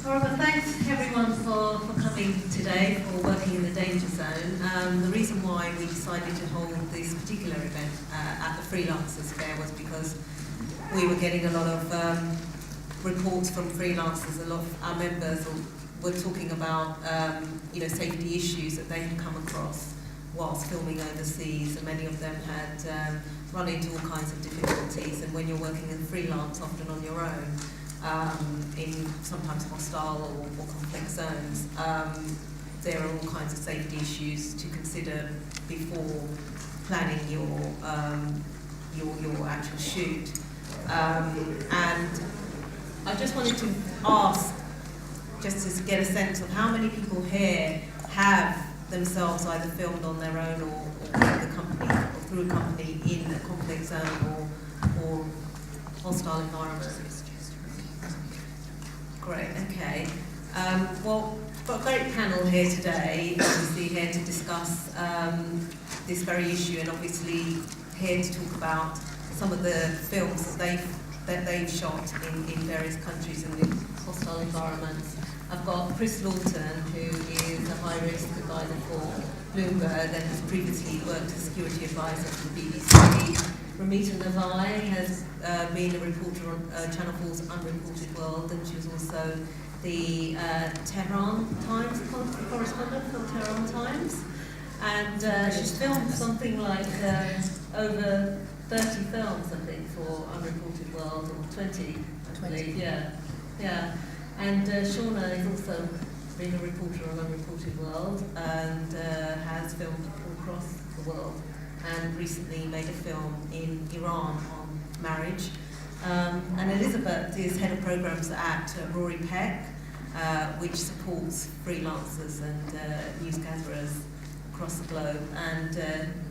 All right, well, thanks everyone for coming today, for working in the danger zone. The reason why we decided to hold this particular event at the Freelancers Fair was because we were getting a lot of reports from freelancers. A lot of our members were talking about safety issues that they had come across whilst filming overseas, and many of them had run into all kinds of difficulties. And when you're working in freelance, often on your own, in sometimes hostile or complex zones, there are all kinds of safety issues to consider before planning your actual shoot. And I just wanted to ask, just to get a sense of how many people here have themselves either filmed on their own or with a company or through a company in a conflict zone or hostile environment. Great, okay. Well, we've got a great panel here today, obviously here to discuss this very issue, and obviously here to talk about some of the films that they've shot in various countries and in hostile environments. I've got Chris Lawton, who is a high-risk advisor for Bloomberg and has previously worked as security advisor for the BBC. Ramita Navai has been a reporter on Channel 4's Unreported World, and she was also the Tehran Times correspondent for Tehran Times. And she's filmed something like over 30 films, I think, for Unreported World, or 20, I believe. Yeah. And Shaunagh has also been a reporter on Unreported World and has filmed all across the world, and recently made a film in Iran on marriage. And Elisabet is head of programs at Rory Peck, which supports freelancers and news gatherers across the globe. And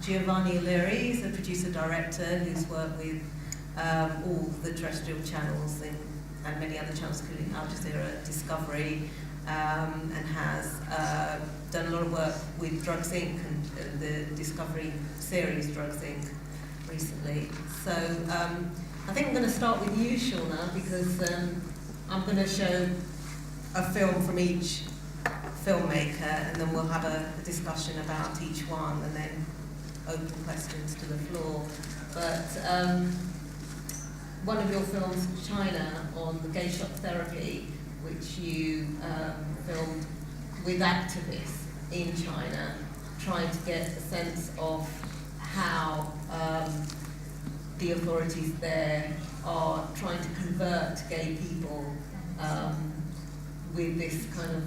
Giovanni Ulleri is a producer-director who's worked with all the terrestrial channels and many other channels, including Al Jazeera, Discovery, and has done a lot of work with Drugs Inc. and the Discovery series Drugs Inc. recently. So I think I'm going to start with you, Shaunagh, because I'm going to show a film from each filmmaker, and then we'll have a discussion about each one, and then open questions to the floor. But one of your films, China, on the gay shock therapy, which you filmed with activists in China, trying to get a sense of how the authorities there are trying to convert gay people with this kind of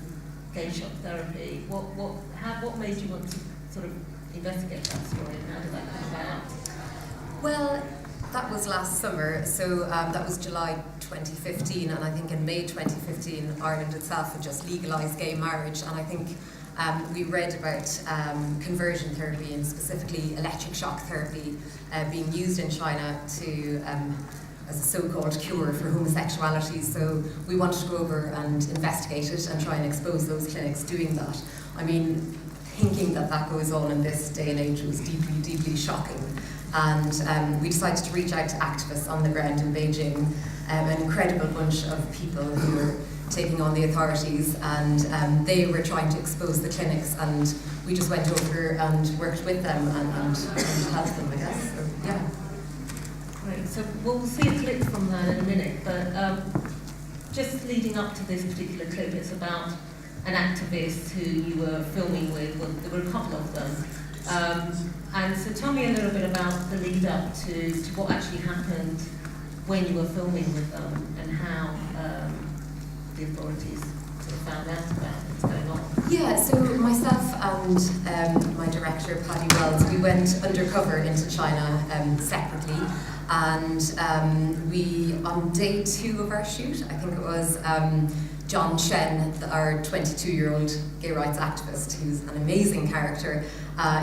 gay shock therapy. What made you want to sort of investigate that story, and how did that come about? Well, that was last summer, so that was July 2015, and I think in May 2015 Ireland itself had just legalised gay marriage, and I think we read about conversion therapy, and specifically electric shock therapy being used in China to as a so-called cure for homosexuality. So we wanted to go over and investigate it and try and expose those clinics doing that. I mean, thinking that goes on in this day and age was deeply, deeply shocking. And we decided to reach out to activists on the ground in Beijing, an incredible bunch of people who were taking on the authorities, and they were trying to expose the clinics, and we just went over and worked with them and helped them, I guess. So, yeah. Great. So we'll see a clip from that in a minute, but just leading up to this particular clip, it's about an activist who you were filming with. Well, there were a couple of them. And so tell me a little bit about the lead up to what actually happened when you were filming with them, and how the authorities sort of found out about what's going on. Yeah, so myself and my director, Paddy Wells, we went undercover into China separately, and we, on day 2 of our shoot, I think it was, John Chen, our 22-year-old gay rights activist, who's an amazing character,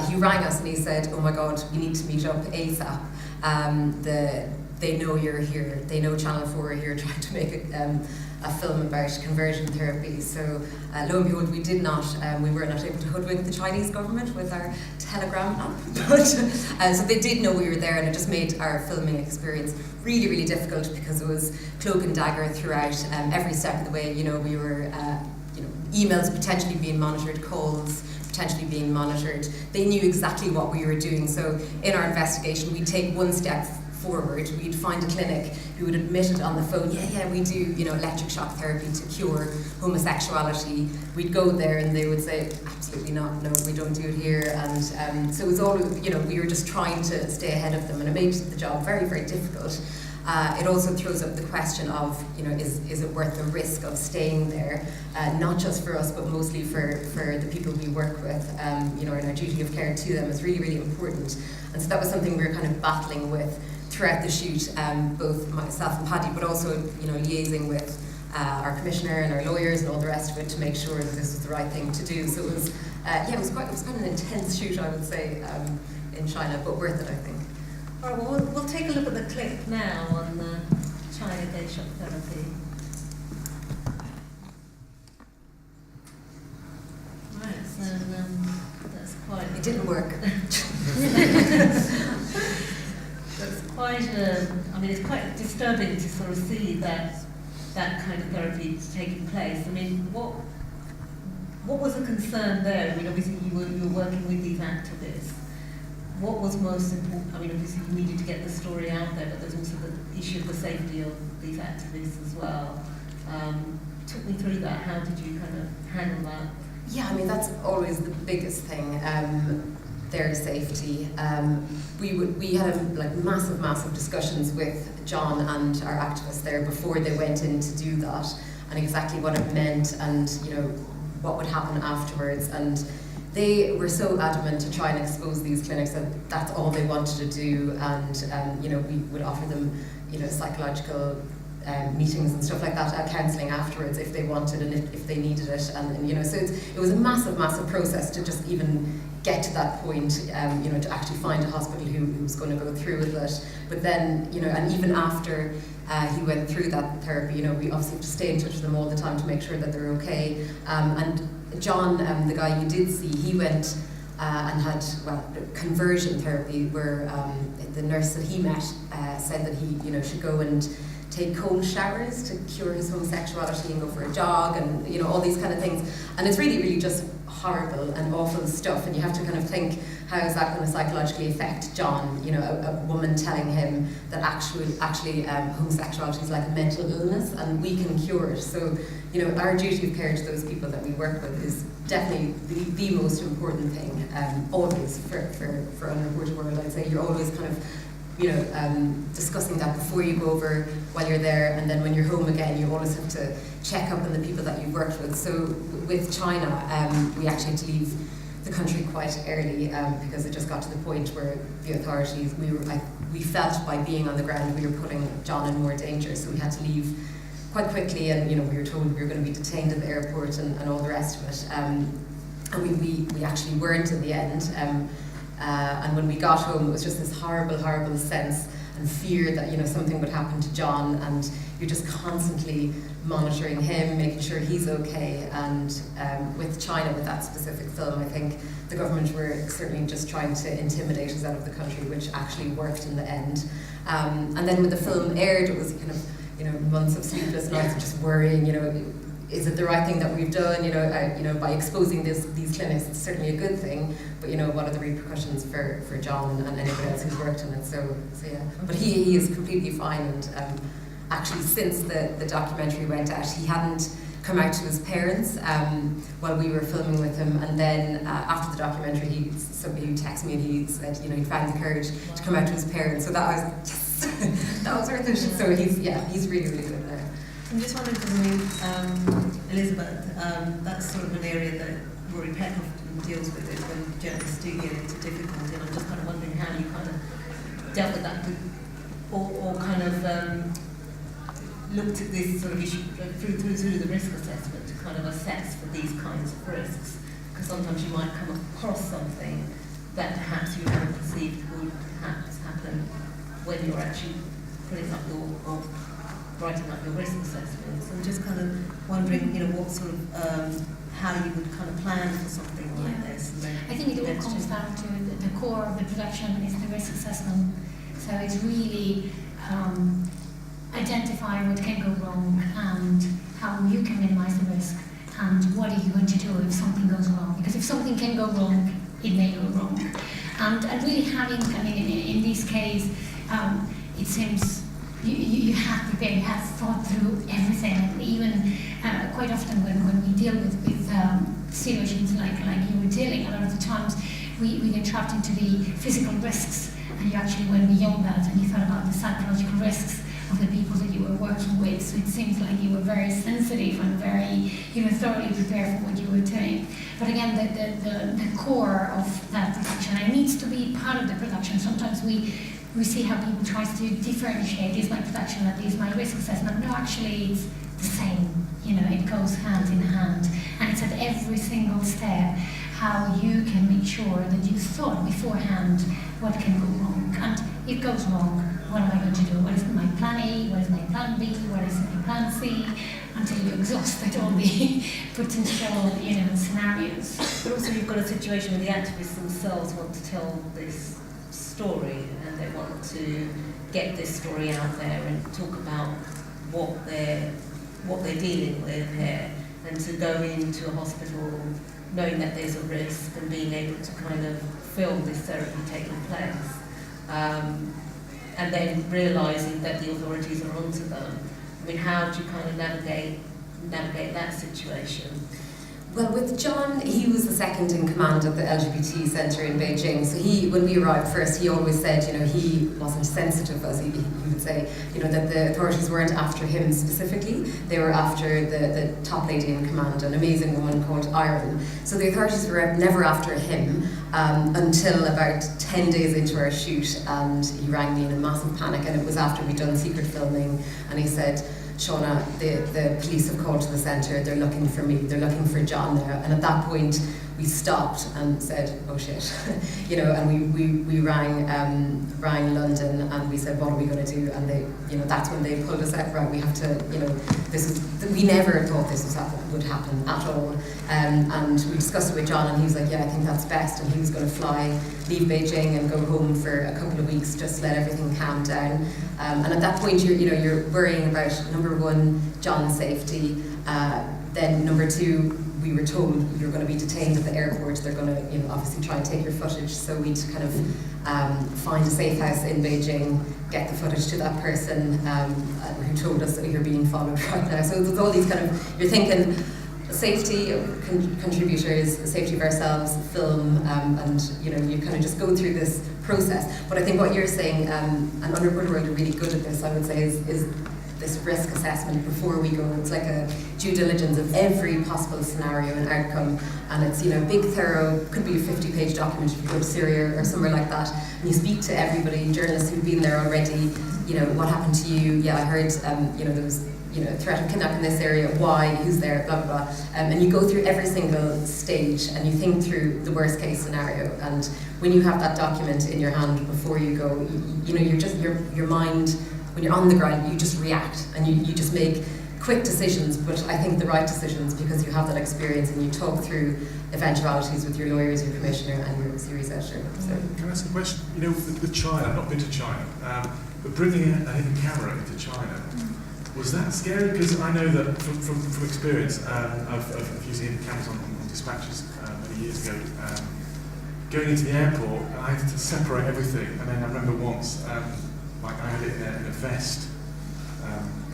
he rang us and he said, "Oh my God, you need to meet up ASAP. They know you're here. They know Channel 4 are here trying to make a film about conversion therapy. So lo and behold, we were not able to hoodwink the Chinese government with our telegram app, but so they did know we were there, and it just made our filming experience really, really difficult because it was cloak and dagger throughout every step of the way. We were, emails potentially being monitored, calls potentially being monitored. They knew exactly what we were doing. So in our investigation, we'd take one step forward. We'd find a clinic who would admit it on the phone. Yeah, we do, electric shock therapy to cure homosexuality. We'd go there and they would say, absolutely not, no, we don't do it here. And so it was all, we were just trying to stay ahead of them, and it made the job very, very difficult. It also throws up the question of, is it worth the risk of staying there? Not just for us, but mostly for the people we work with. And our duty of care to them is really, really important. And so that was something we were kind of battling with throughout the shoot, both myself and Paddy, but also, liaising with our commissioner and our lawyers and all the rest of it to make sure that this was the right thing to do. So it was, it was quite an intense shoot, I would say, in China, but worth it, I think. All right, well, we'll take a look at the clip now on the China Day Shock Therapy. Right, so that's quite... It didn't work. That's quite it's quite disturbing to sort of see that kind of therapy taking place. I mean, what was the concern there? I mean, obviously you were working with these activists. What was most important? I mean, obviously you needed to get the story out there, but there's also the issue of the safety of these activists as well. Talk me through that. How did you kind of handle that? Yeah, I mean, that's always the biggest thing, their safety. We had massive discussions with John and our activists there before they went in to do that, and exactly what it meant, and what would happen afterwards. And they were so adamant to try and expose these clinics that that's all they wanted to do, and we would offer them psychological meetings and stuff like that, counselling afterwards if they wanted and if they needed it, and so it was a massive process to just even get to that point, to actually find a hospital who was going to go through with it. But then, and even after he went through that therapy, we obviously have to stay in touch with them all the time to make sure that they're okay. And John, the guy you did see, he went and had conversion therapy, where the nurse that he met said that he should go and take cold showers to cure his homosexuality and go for a jog, and all these kind of things. And it's really just horrible and awful stuff, and you have to kind of think, how is that going to psychologically affect John? A woman telling him that actually homosexuality is like a mental illness and we can cure it. So our duty of care to those people that we work with is definitely the most important thing, always for Unreported World. I'd say you're always kind of discussing that before you go over, while you're there, and then when you're home again, you always have to check up on the people that you've worked with. So with China, we actually had to leave the country quite early because it just got to the point where the authorities, we felt by being on the ground we were putting John in more danger, so we had to leave quite quickly, and we were told we were going to be detained at the airport and all the rest of it. And we actually weren't in the end. And when we got home, it was just this horrible sense and fear that something would happen to John, and you're just constantly monitoring him, making sure he's okay. And with China, with that specific film, I think the government were certainly just trying to intimidate us out of the country, which actually worked in the end. And then when the film aired, it was kind of months of sleepless nights, just worrying, is it the right thing that we've done? By exposing these clinics, it's certainly a good thing. But what are the repercussions for John and anybody else who's worked in it? So yeah. But he is completely fine. And actually, since the documentary went out, he hadn't come out to his parents while we were filming with him. And then after the documentary, somebody texted me and he said, he found the courage to come out to his parents. So that was that was worth it. So he's really good now. I'm just wondering, because Elisabet, that's sort of an area that Rory Peck often deals with it when journalists do get into difficulty, and I'm just kind of wondering how you kind of dealt with that, or kind of looked at this sort of issue through the risk assessment to kind of assess for these kinds of risks, because sometimes you might come across something that perhaps you haven't perceived would perhaps happen when you're actually putting up your writing up your risk assessments. I'm just kind of wondering, what sort of, how you would kind of plan for something like this. I think it all comes down to the core of the production is the risk assessment. So it's really identify what can go wrong and how you can minimize the risk and what are you going to do if something goes wrong. Because if something can go wrong, it may go wrong. And really having, in this case, it seems you have prepared, you have thought through everything. And even quite often when we deal with situations like you were dealing, a lot of the times we get trapped into the physical risks, and you actually went beyond that and you thought about the psychological risks of the people that you were working with. So it seems like you were very sensitive and you were thoroughly prepared for what you were doing. But again, the core of that production, and it needs to be part of the production. Sometimes we see how people try to differentiate, is my production, that is my risk assessment. No, actually it's the same. It goes hand in hand. And it's at every single step how you can make sure that you thought beforehand what can go wrong. And if it goes wrong, what am I going to do? What is my plan A? What is my plan B? What is my plan C? Until you're exhausted all the potential, scenarios. But also you've got a situation where the activists themselves want to tell this story and they want to get this story out there and talk about what they're dealing with here, and to go into a hospital knowing that there's a risk and being able to kind of film this therapy taking place, and then realising that the authorities are onto them. How do you kind of navigate that situation? Well, with John, he was the second in command at the LGBT centre in Beijing. So when we arrived first, he always said, he wasn't sensitive, as he would say, that the authorities weren't after him specifically. They were after the top lady in command, an amazing woman called Iron. So the authorities were never after him until about 10 days into our shoot, and he rang me in a massive panic, and it was after we'd done secret filming, and he said, Shaunagh, the police have called to the centre, they're looking for me, they're looking for John there. And at that point, we stopped and said, oh shit, and we rang London and we said, what are we going to do? And they, that's when they pulled us out, right, we have to, we never thought this would happen at all. And we discussed it with John and he was like, yeah, I think that's best. And he was going to leave Beijing and go home for a couple of weeks, just let everything calm down. And at that point, you're worrying about, number one, John's safety. Then number two, we were told you're going to be detained at the airport. They're going to, obviously try and take your footage. So we'd kind of find a safe house in Beijing, get the footage to that person who told us that you're being followed right now. So there's all these kind of, you're thinking safety of contributors, safety of ourselves, film, and you kind of just go through this process. But I think what you're saying, and Unreported World are really good at this, I would say, is this risk assessment before we go. It's like a due diligence of every possible scenario and outcome, and it's big, thorough, could be a 50-page document if you go to Syria or somewhere like that, and you speak to everybody, journalists who've been there already, what happened to you, yeah, I heard, there was threat of kidnapping in this area, why, who's there, blah, blah, blah. And you go through every single stage and you think through the worst case scenario. And when you have that document in your hand before you go, you're just, your mind, when you're on the ground, you just react and you just make quick decisions, but I think the right decisions because you have that experience and you talk through eventualities with your lawyers, your commissioner and your series editor. So. Can I ask a question? With China, I've not been to China, but bringing a hidden camera into China, was that scary? Because I know that from experience of using hidden cameras on dispatches many years ago, going into the airport, I had to separate everything. And then I remember once, I had it in a vest.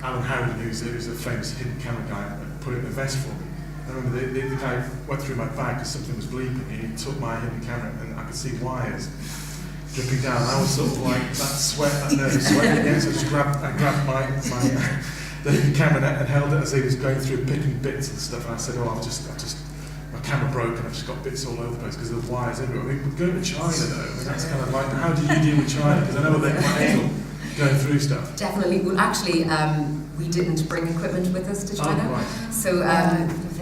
Alan Howden, who's a famous hidden camera guy, put it in a vest for me. I remember the guy went through my bag because something was bleeping. He took my hidden camera and I could see wires dripping down. I was sort of like that nervous sweat again, so I grabbed the hidden camera and held it as he was going through picking bits and stuff. And I said, I've just my camera broke and I've just got bits all over the place because there's wires everywhere. Going to China though, that's kind of like, how did you deal with China? Because I know they're quite able going through stuff. Definitely. Well, actually, we didn't bring equipment with us to China. Oh, right. So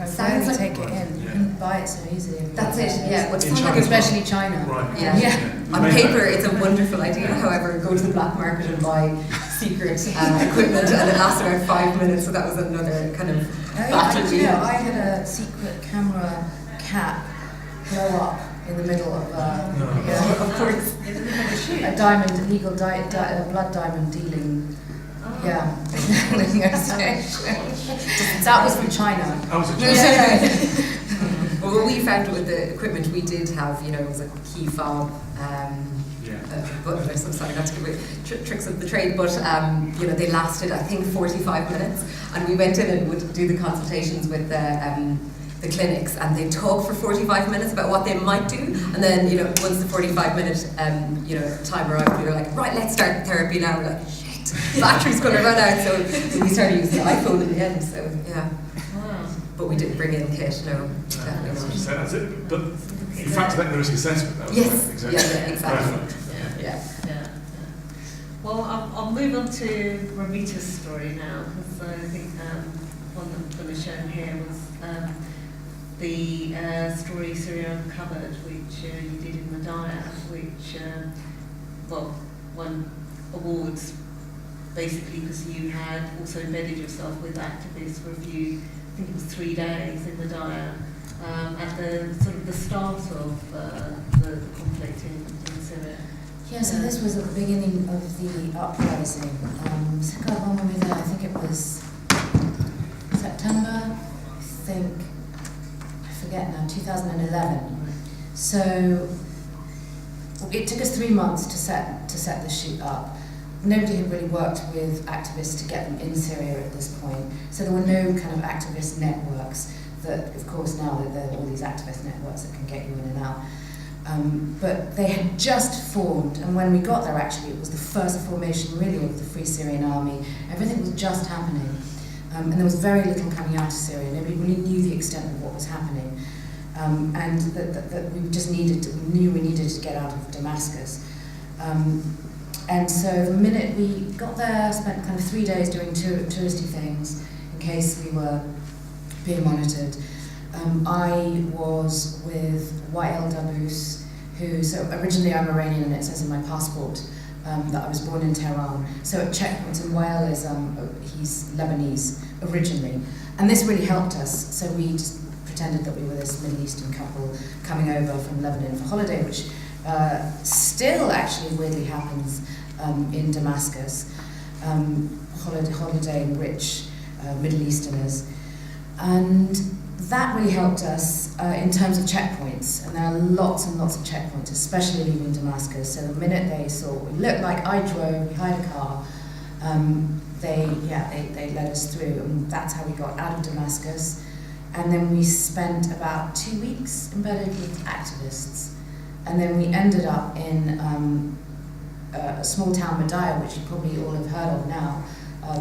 Sounds like- take it in. You can buy it so easily. That's it, yeah. What's In fun, China like, as well. Especially China. Right. Yeah. You on made paper, that. it's a wonderful idea. However, go to the black market and buy secret equipment, and it lasts about 5 minutes. So that was another kind of battle we had. I had a secret camera cap blow up in the middle of Yeah, of course. a diamond, illegal blood diamond dealing. Yeah. That was from China. I was a Yeah. child. Well, what we found with the equipment we did have, it was a key fob, Yeah. button or something. Not to give away tricks of the trade, but they lasted, I think, 45 minutes, and we went in and would do the consultations with the clinics, and they talk for 45 minutes about what they might do, and then once the 45-minute time arrived, we were like, right, let's start therapy now. We're like, shit, battery's going to run out, so we started using the iPhone in the end. So yeah. Wow. But we didn't bring in kit, no. Definitely That's what you not. said. That's it. But you factor that in the risk assessment. That was Yes. right. Exactly. Yeah, exactly. Perfect. Yeah. Yeah. Well, I'll move on to Ramita's story now, because I think one that was shown here was the story Syria Uncovered, which you did in Madaya, which won awards basically because you had also embedded yourself with activists for a few, I think it was 3 days in Madaya, at the sort of the start of the conflict in Syria. Yeah, so this was at the beginning of the uprising. So God, when were we there? I think it was September, I forget now, 2011. So it took us 3 months to set the shoot up. Nobody had really worked with activists to get them in Syria at this point. So there were no kind of activist networks that, of course, now there are all these activist networks that can get you in and out. But they had just formed, and when we got there, actually, it was the first formation, really, of the Free Syrian Army. Everything was just happening, and there was very little coming out of Syria. Nobody really knew the extent of what was happening, and that we just we knew we needed to get out of Damascus. And so the minute we got there, spent kind of 3 days doing touristy things in case we were being monitored. I was with Wael Dabous, so originally I'm Iranian and it says in my passport that I was born in Tehran. So at checkpoints, and Wael he's Lebanese originally. And this really helped us. So we just pretended that we were this Middle Eastern couple coming over from Lebanon for holiday, which still actually weirdly happens in Damascus. Holiday-rich Middle Easterners. And that really helped us in terms of checkpoints, and there are lots and lots of checkpoints, especially leaving Damascus. So the minute they saw what we looked like, I drove, we hired a car, they led us through, and that's how we got out of Damascus. And then we spent about 2 weeks embedded with activists, and then we ended up in a small town, Madaya, which you probably all have heard of now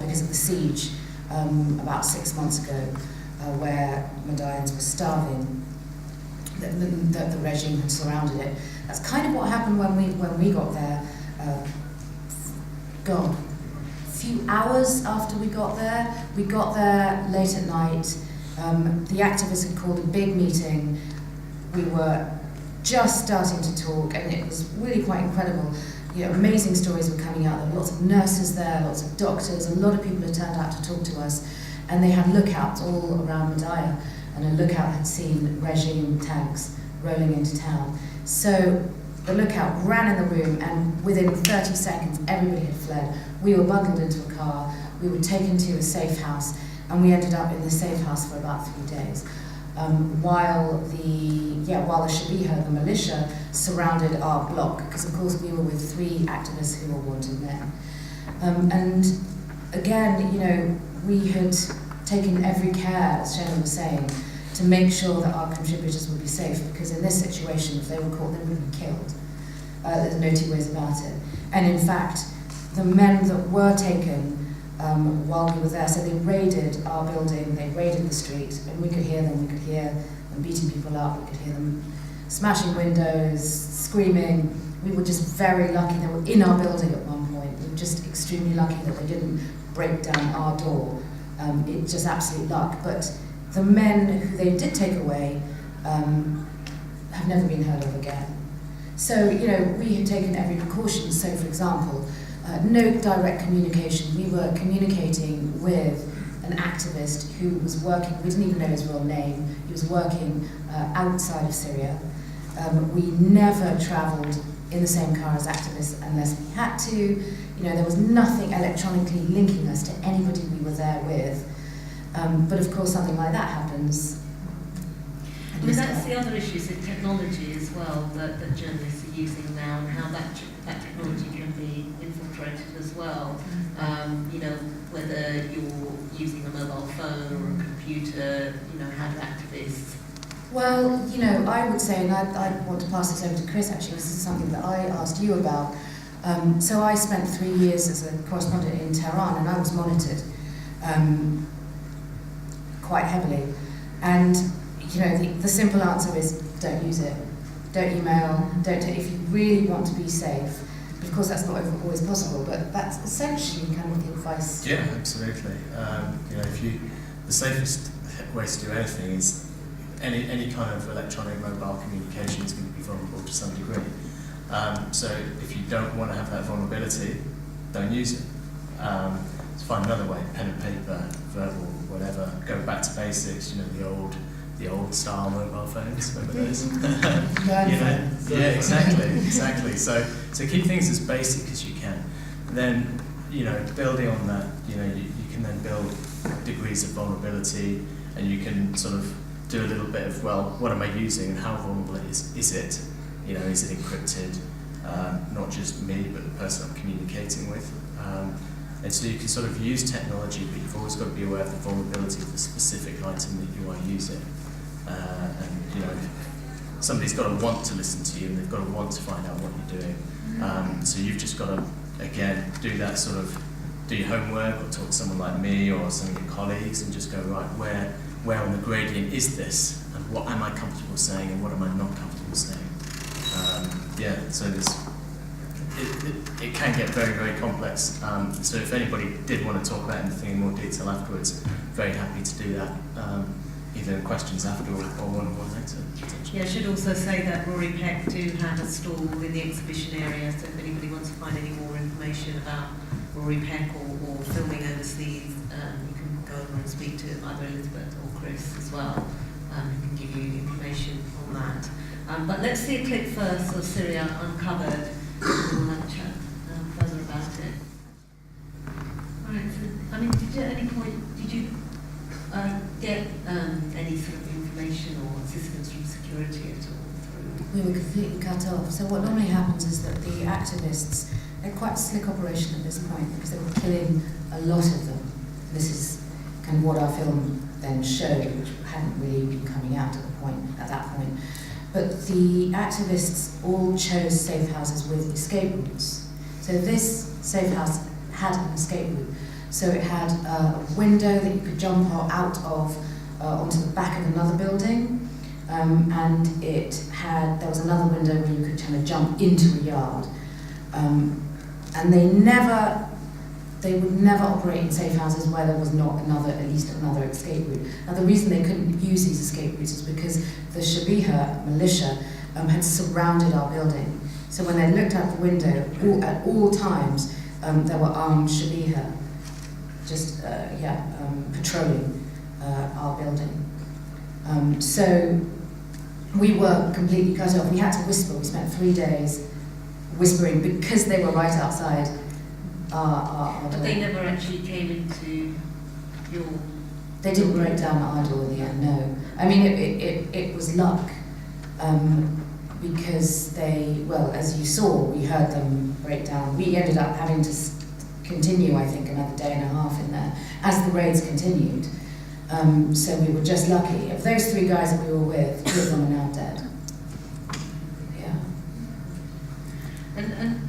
because of the siege about 6 months ago. Where Madayans were starving, the regime had surrounded it. That's kind of what happened when we got there. A few hours after we got there late at night. The activists had called a big meeting. We were just starting to talk, and it was really quite incredible. Amazing stories were coming out. There were lots of nurses there, lots of doctors, a lot of people had turned out to talk to us. And they had lookouts all around Madaya, and a lookout had seen regime tanks rolling into town. So the lookout ran in the room, and within 30 seconds, everybody had fled. We were bundled into a car, we were taken to a safe house, and we ended up in the safe house for about 3 days. While the Shabiha, the militia, surrounded our block, because of course we were with 3 activists who were wanted men. And again, we had taken every care, as Shaunagh was saying, to make sure that our contributors would be safe, because in this situation, if they were caught, they would be killed. There's no two ways about it. And in fact, the men that were taken while we were there, so they raided our building, they raided the street, and we could hear them beating people up, we could hear them smashing windows, screaming. We were just very lucky. They were in our building at one point. We were just extremely lucky that they didn't break down our door. It's just absolute luck. But the men who they did take away have never been heard of again. So, you know, we had taken every precaution. So, for example, no direct communication. We were communicating with an activist who was working, we didn't even know his real name, he was working outside of Syria. We never travelled in the same car as activists unless we had to. You know, there was nothing electronically linking us to anybody we were there with. But of course something like that happens. I mean, that's the other issue, so technology as well, that journalists are using now, and how that technology can be infiltrated as well. You know, whether you're using a mobile phone or a computer, you know, how do activists... Well, you know, I would say, and I want to pass this over to Chris actually, because this is something that I asked you about. So I spent 3 years as a correspondent in Tehran, and I was monitored quite heavily. And you know, the simple answer is don't use it. Don't email, if you really want to be safe. Of course, that's not always possible, but that's essentially kind of the advice. Yeah, absolutely. You know, the safest way to do anything is any kind of electronic mobile communication is going to be vulnerable to some degree. So if you don't want to have that vulnerability, don't use it. Let's find another way, pen and paper, verbal, whatever. Go back to basics, you know, the old style mobile phones, remember those? You know, yeah, exactly. So keep things as basic as you can. And then, you know, building on that, you know, you can then build degrees of vulnerability, and you can sort of do a little bit of, well, what am I using and how vulnerable is it? You know, is it encrypted? Not just me, but the person I'm communicating with. And so you can sort of use technology, but you've always got to be aware of the vulnerability of the specific item that you are using. And you know, somebody's got to want to listen to you, and they've got to want to find out what you're doing. So you've just got to, again, do that sort of, do your homework, or talk to someone like me or some of your colleagues, and just go, right, where on the gradient is this, and what am I comfortable saying, and what am I not comfortable saying? Yeah, so it can get very, very complex. So if anybody did want to talk about anything in more detail afterwards, very happy to do that, either in questions after or one-on-one later. Yeah, I should also say that Rory Peck do have a stall in the exhibition area, so if anybody wants to find any more information about Rory Peck or filming overseas, you can go over and speak to either Elisabet or Chris as well, who can give you information on that. But let's see a clip first of Syria Uncovered, and we'll have a chat further about it. Right, so, I mean, did you at any point, get any sort of information or assistance from security at all? We were completely cut off. So what normally happens is that the activists, they're quite a slick operation at this point, because they were killing a lot of them. This is kind of what our film then showed, which hadn't really been coming out at that point. But the activists all chose safe houses with escape routes. So this safe house had an escape route. So it had a window that you could jump out of onto the back of another building, and there was another window where you could kind of jump into a yard. And they would never operate in safe houses where there was not at least another escape route. Now the reason they couldn't use these escape routes is because the Shabiha militia had surrounded our building. So when they looked out the window, at all times, there were armed Shabiha just patrolling our building. So we were completely cut off. We had to whisper. We spent 3 days whispering because they were right outside our door. But they never actually came into your... They didn't break down our door in the end, no. I mean, it was luck. Because as you saw, we heard them break down. We ended up having to continue, I think, another day and a half in there as the raids continued. So we were just lucky. Of those 3 guys that we were with, 2 of them are now dead. Yeah. And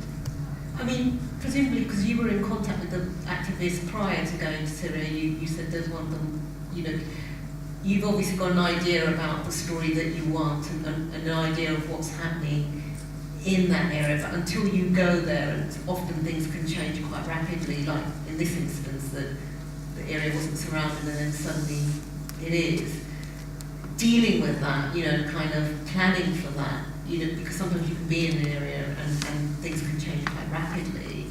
I mean, presumably because you were in contact with the activists prior to going to Syria, you said there's one of them, you know, you've obviously got an idea about the story that you want and an idea of what's happening in that area, but until you go there, and often things can change quite rapidly, like in this instance, that the area wasn't surrounded and then suddenly it is, dealing with that, kind of planning for that, because sometimes you can be in an area and things can change quite rapidly.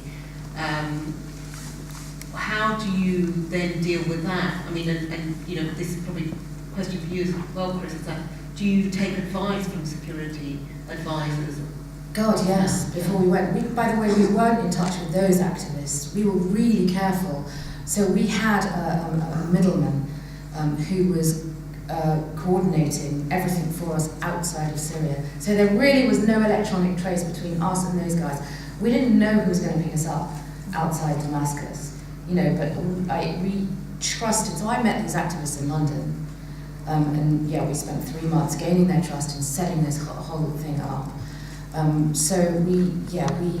How do you then deal with that? I mean, and this is probably a question for you as well, Chris, is that do you take advice from security advisors? God, yes. Before we went, by the way, we weren't in touch with those activists. We were really careful. So we had a middleman who was coordinating everything for us outside of Syria. So there really was no electronic trace between us and those guys. We didn't know who was going to pick us up outside Damascus, but we trusted. So I met these activists in London, and we spent 3 months gaining their trust and setting this whole thing up. So we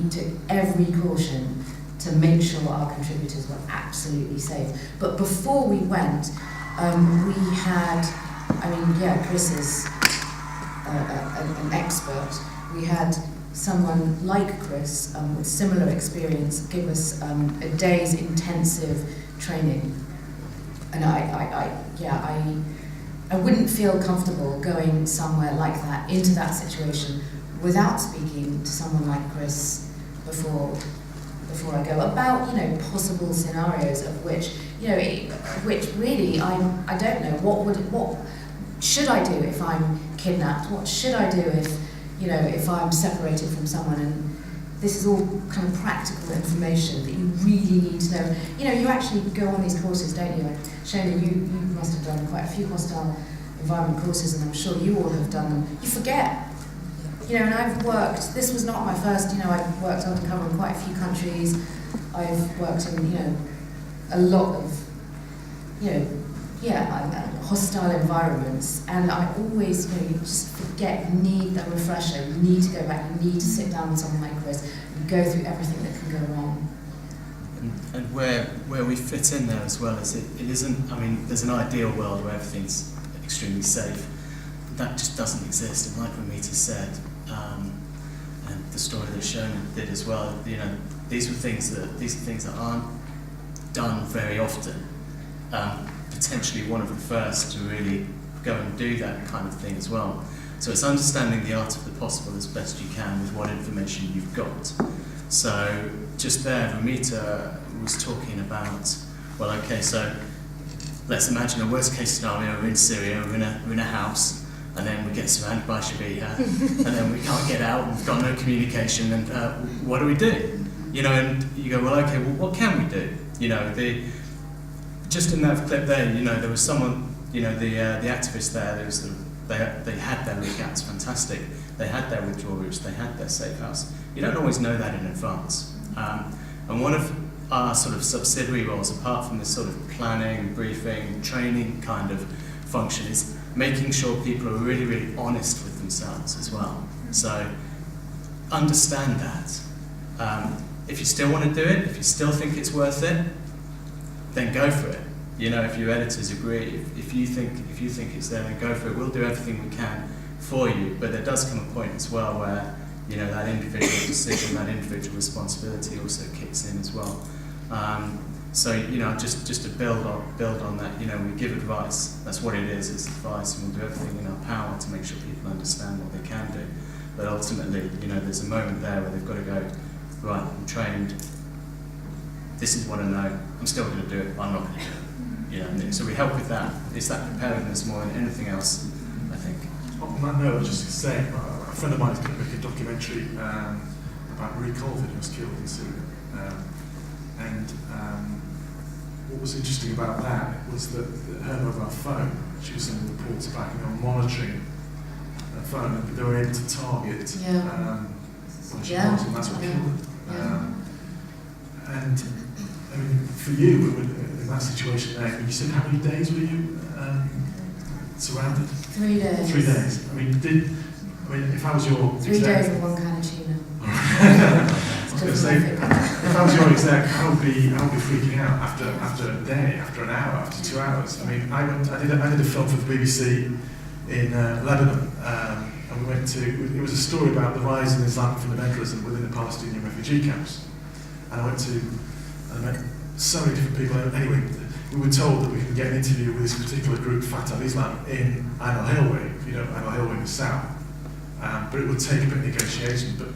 took every caution to make sure our contributors were absolutely safe. But before we went, we had, Chris is an expert. We had someone like Chris with similar experience give us a day's intensive training. And I wouldn't feel comfortable going somewhere like that, into that situation, without speaking to someone like Chris before I go about possible scenarios of which really I don't know what should I do if I'm kidnapped? What should I do if I'm separated from someone? And this is all kind of practical information that you really need to know. You actually go on these courses, don't you? Shaunagh, you must have done quite a few hostile environment courses, and I'm sure you all have done them. You forget. And I've worked, this was not my first, I've worked undercover in quite a few countries. I've worked in, a lot of, hostile environments. And I always, you just forget, you need a refresher, you need to go back, you need to sit down with someone like Chris and go through everything that can go wrong. And where we fit in there as well is it isn't, there's an ideal world where everything's extremely safe. That just doesn't exist, and like Ramita said, and the story that Shaunagh did as well, these are things that aren't done very often. Potentially one of the first to really go and do that kind of thing as well. So it's understanding the art of the possible as best you can with what information you've got. So just there, Ramita was talking about, so let's imagine a worst case scenario. We're in Syria, we're in a house, and then we get surrounded by Shabiha, and then we can't get out, we've got no communication, and what do we do? And you go, what can we do? Just in that clip there, there was someone, the activists there, they had their recaps, fantastic. They had their withdrawal routes, they had their safe house. You don't always know that in advance. And one of our sort of subsidiary roles, apart from this sort of planning, briefing, training kind of function, is making sure people are really, really honest with themselves as well. So understand that. If you still want to do it, if you still think it's worth it, then go for it. If your editors agree, if you think it's there, then go for it. We'll do everything we can for you, but there does come a point as well where that individual decision, that individual responsibility also kicks in as well. So just to build on that, we give advice. That's what it is. It's advice, and we'll do everything in our power to make sure people understand what they can do. But ultimately, there's a moment there where they've got to go, right, I'm trained. This is what I know. I'm still going to do it. I'm not going to do it. So we help with that. It's that preparedness more than anything else, I think. On that note, I was just saying, a friend of mine is going to make a documentary about Marie Colvin, who was killed in Syria. What was interesting about that was that her mobile phone, she was sending reports back, monitoring her phone, and they were able to target what she was, and that's what killed her. And for you, in that situation there, you said how many days were you surrounded? 3 days. 3 days. If I was your 3 days with one can of tuna. I was going to say, if I was your exec, I would be freaking out after a day, after an hour, after 2 hours. I did a film for the BBC in Lebanon, and we went to. It was a story about the rise in Islamic fundamentalism within the Palestinian refugee camps, and I met so many different people. Anyway, we were told that we could get an interview with this particular group, Fatah Islam, in Ain al-Hilwa, if you know Ain al-Hilwa in the south. But it would take a bit of negotiation. But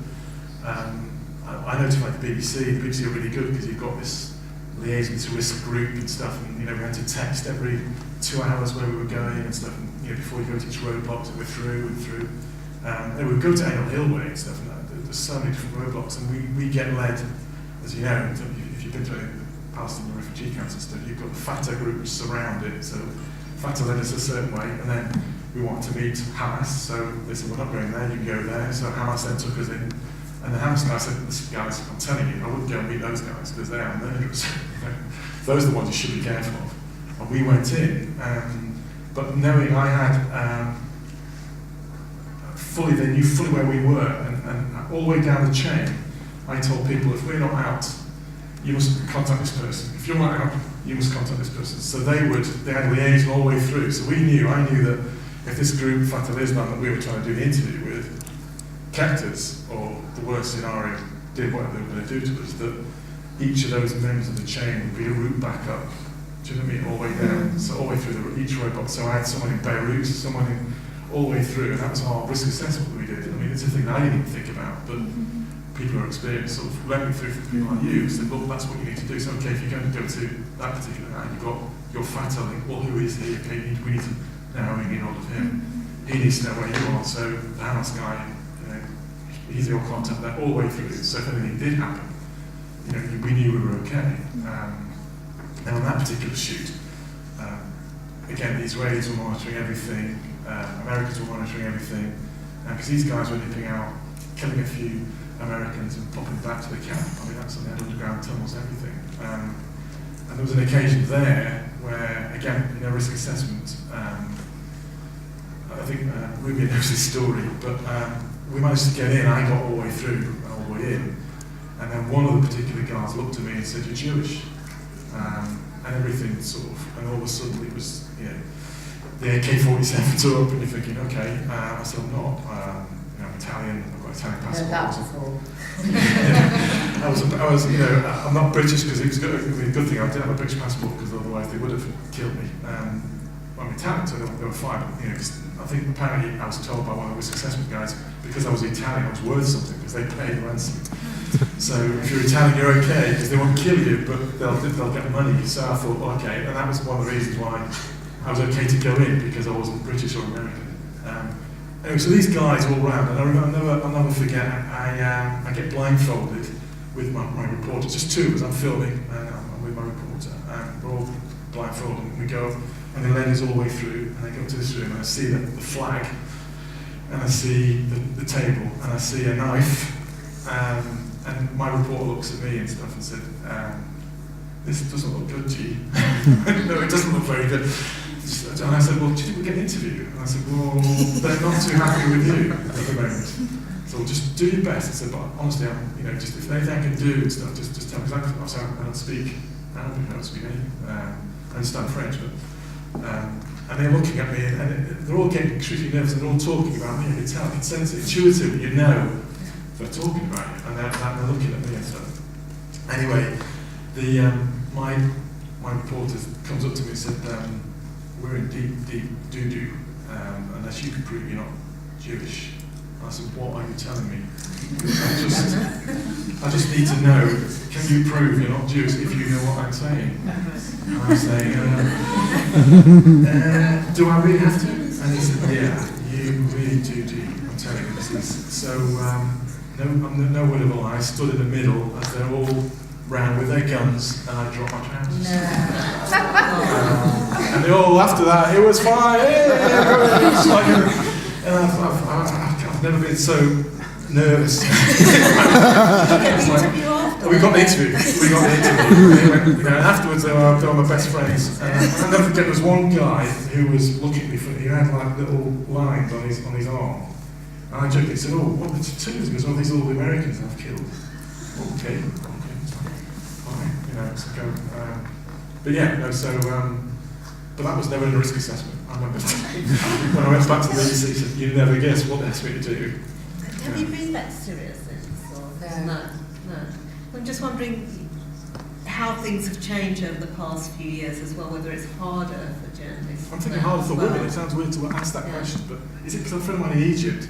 I notified the BBC. The BBC are really good because you've got this liaison to risk group and stuff, and we had to text every 2 hours where we were going and stuff, and before you go to each roadblocks that we're through and through. And we would go to Ain al-Hilwa and stuff, and there's so many different roadblocks, and we get led, as you know, if you've been to Palestinian refugee camps and stuff, you've got the Fatah groups surround it. So Fatah led us a certain way, and then we wanted to meet Hamas, so they said, we're not going there, you can go there. So Hamas then took us in, and the Hamas guy said, listen guys, I'm telling you, I wouldn't go and meet those guys because they are murderers. Those are the ones you should be careful of. And we went in, but knowing I had they knew fully where we were, and all the way down the chain, I told people, if we're not out, you must contact this person. If you're not out, you must contact this person. So they had liaison all the way through. So I knew that if this group, Fatah Islam, that we were trying to do the interview with, kept us, or the worst scenario, did whatever they were going to do to us, that each of those members of the chain would be a route back up. Do you know what I mean? All the way down. So all the way through each roadblock. So I had someone in Beirut, someone in all the way through, and that was our risk assessment that we did. I mean, it's a thing that I didn't even think about, but people who are experienced sort of led me through for people like you, said, well, that's what you need to do. So, okay, if you're going to go to that particular night, you've got your Fatah link, well, who is he? Okay, we need to now get hold of him. He needs to know where you are. So the Hamas guy, he's your contact there all the way through. So if anything did happen, we knew we were okay. And on that particular shoot, again, the Israelis were monitoring everything, Americans were monitoring everything, because these guys were nipping out, killing a few Americans and popping back to the camp. I mean, that's on the underground tunnels, everything. And there was an occasion there where, again, risk assessment, I think Rubia knows this story, but we managed to get in. I got all the way through, all the way in, and then one of the particular guards looked at me and said, "You're Jewish," and everything sort of, and all of a sudden it was, the AK-47 took up, and you're thinking, okay. I said, I'm not. I'm Italian. I've got an Italian passport. I was, I'm not British because it was a good thing. I did have a British passport because otherwise they would have killed me. I'm Italian, so they were fine. Because I think apparently I was told by one of the risk assessment guys because I was Italian, I was worth something because they paid the ransom. So if you're Italian, you're okay because they won't kill you, but they'll get money. So I thought, okay, and that was one of the reasons why I was okay to go in because I wasn't British or American. Anyway, so these guys all round, and I'll never forget. I get blindfolded with my reporter, just two of us. I'm filming, and I'm with my reporter, and we're all blindfolded. And we go, and they led us all the way through, and I go to this room, and I see the flag, and I see the table, and I see a knife, and my reporter looks at me and stuff and said, "This doesn't look good, G." No, it doesn't look very good. And I said, "Well, do you think we'll get an interview?" And I said, "Well, they're not too happy with you at the moment. So just do your best." I said, "But honestly, just if there's anything I can do and stuff, just tell me." Because I don't speak Arabic, I don't speak anything. I understand French, but and they're looking at me, and they're all getting extremely nervous, and they're all talking about me. I can tell, I can sense it intuitively. They're talking about it, and they're looking at me and stuff. Anyway, my reporter comes up to me and said, "We're in deep doo-doo, unless you can prove you're not Jewish." And I said, "What are you telling me? I just need to know, can you prove you're not Jewish if you know what I'm saying?" And I'm saying, "Do I really have to?" And he said, "Yeah, you really do. I'm telling you, this is so." I'm no word of a lie. I stood in the middle as they're all round with their guns, and I dropped my trousers. No. And they all, after that, it was fine. And I've never been so nervous. We got the interview. And afterwards, they were my best friends. And I'll never forget, there was one guy who was looking at me funny. He had like little lines on his arm. And I joked, he said, "Oh, what are the tattoos?" Because these are all the Americans I've killed. Okay, fine, but yeah, but that was never a risk assessment. I remember when I went back to the BBC, he said, "You never guess what they asked me to do." Have you been back to Syria since? No. I'm just wondering, how things have changed over the past few years as well, whether it's harder for journalists. I'm thinking harder for as well. women. It sounds weird to ask that question, but is it because a friend of mine in Egypt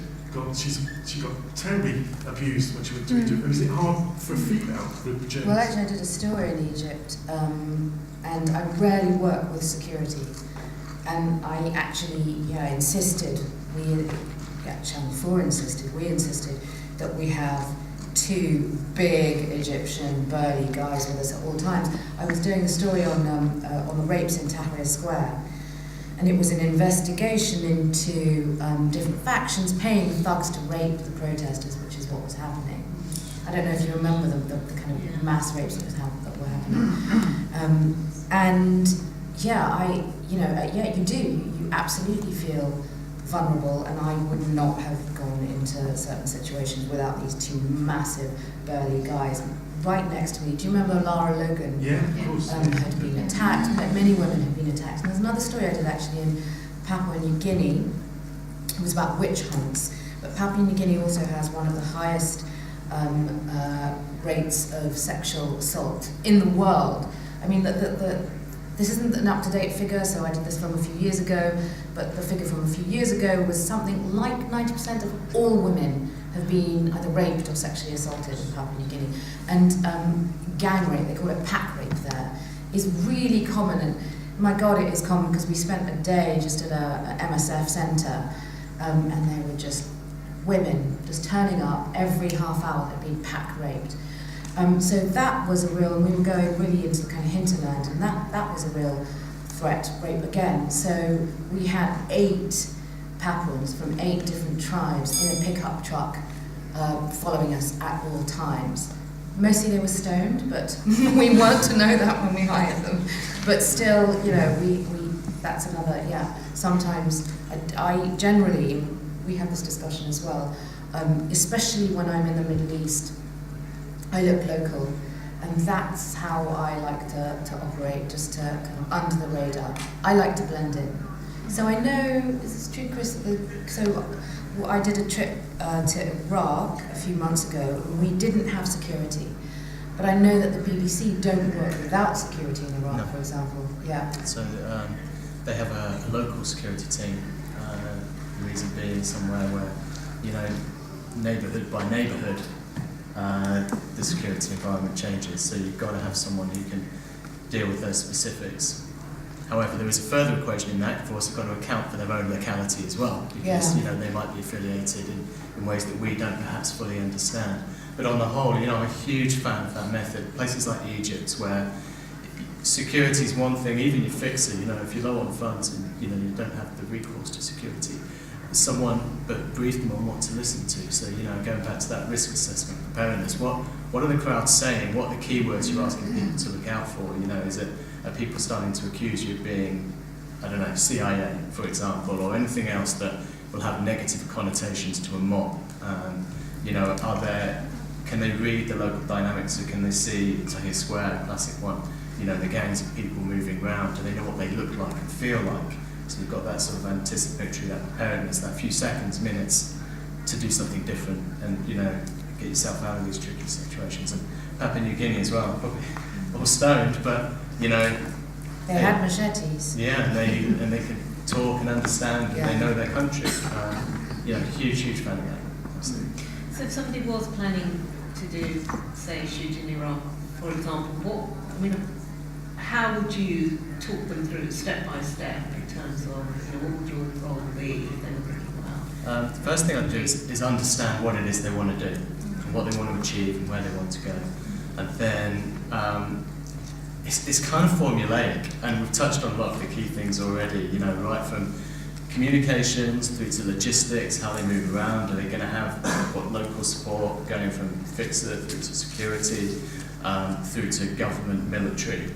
she got terribly abused when she went to Egypt? And is it hard for a female journalist? Well, actually, I did a story in Egypt, and I rarely work with security. And I actually, insisted, Channel 4 insisted, we insisted that we have 2 big Egyptian burly guys with us at all times. I was doing a story on the rapes in Tahrir Square, and it was an investigation into different factions paying thugs to rape the protesters, which is what was happening. I don't know if you remember the kind of mass rapes that were happening. You do. You absolutely feel vulnerable, and I would not have gone into certain situations without these 2 massive burly guys right next to me. Do you remember Lara Logan? Yeah, of course. Had been attacked. Many women had been attacked. And there's another story I did actually in Papua New Guinea. It was about witch hunts. But Papua New Guinea also has one of the highest rates of sexual assault in the world. I mean, this isn't an up-to-date figure, so I did this from a few years ago, but the figure from a few years ago was something like 90% of all women have been either raped or sexually assaulted in Papua New Guinea. And gang rape, they call it pack rape there, is really common. And my God, it is common because we spent a day just at a MSF centre, and there were just women just turning up every half hour that had been pack raped. So that was a real, and we were going really into the kind of hinterland, and that was a real threat, rape again. So we had 8 Papuans from 8 different tribes in a pickup truck following us at all times. Mostly they were stoned, but we weren't to know that when we hired them. But still, we that's another, sometimes I generally, we have this discussion as well, especially when I'm in the Middle East, I look local, and that's how I like to operate, just to kind of under the radar. I like to blend in. So I know, this is true, Chris, I did a trip to Iraq a few months ago, and we didn't have security. But I know that the BBC don't work without security in Iraq, for example. Yeah. So they have a local security team, the reason being somewhere where, neighbourhood by neighbourhood, the security environment changes, so you've got to have someone who can deal with those specifics. However, there is a further equation in that. You've also got to account for their own locality as well, because they might be affiliated in ways that we don't perhaps fully understand. But on the whole, I'm a huge fan of that method. Places like Egypt, where security is one thing, even your fixer, if you're low on funds and you don't have the recourse to security, someone but brief them on what to listen to. So going back to that risk assessment, preparedness, what are the crowds saying? What are the keywords you're asking people to look out for? Are people starting to accuse you of being, I don't know, CIA, for example, or anything else that will have negative connotations to a mob? Can they read the local dynamics? So can they see Tahrir Square, a classic one, the gangs of people moving around? Do they know what they look like and feel like? So you've got that sort of anticipatory, that preparedness, that few seconds, minutes to do something different and, get yourself out of these tricky situations. And Papua New Guinea as well, probably all stoned, but, They had machetes. Yeah, and they can talk and understand, and they know their country. Huge fan of that. Absolutely. So if somebody was planning to do, say, a shoot in Iraq, for example, how would you talk them through step by step in terms of what would your role be if they were thinking about? The first thing I'd do is understand what it is they want to do, and what they want to achieve, and where they want to go. And then it's kind of formulaic, and we've touched on a lot of the key things already, right from communications through to logistics, how they move around. Are they going to have local support going from fixer through to security, through to government, military?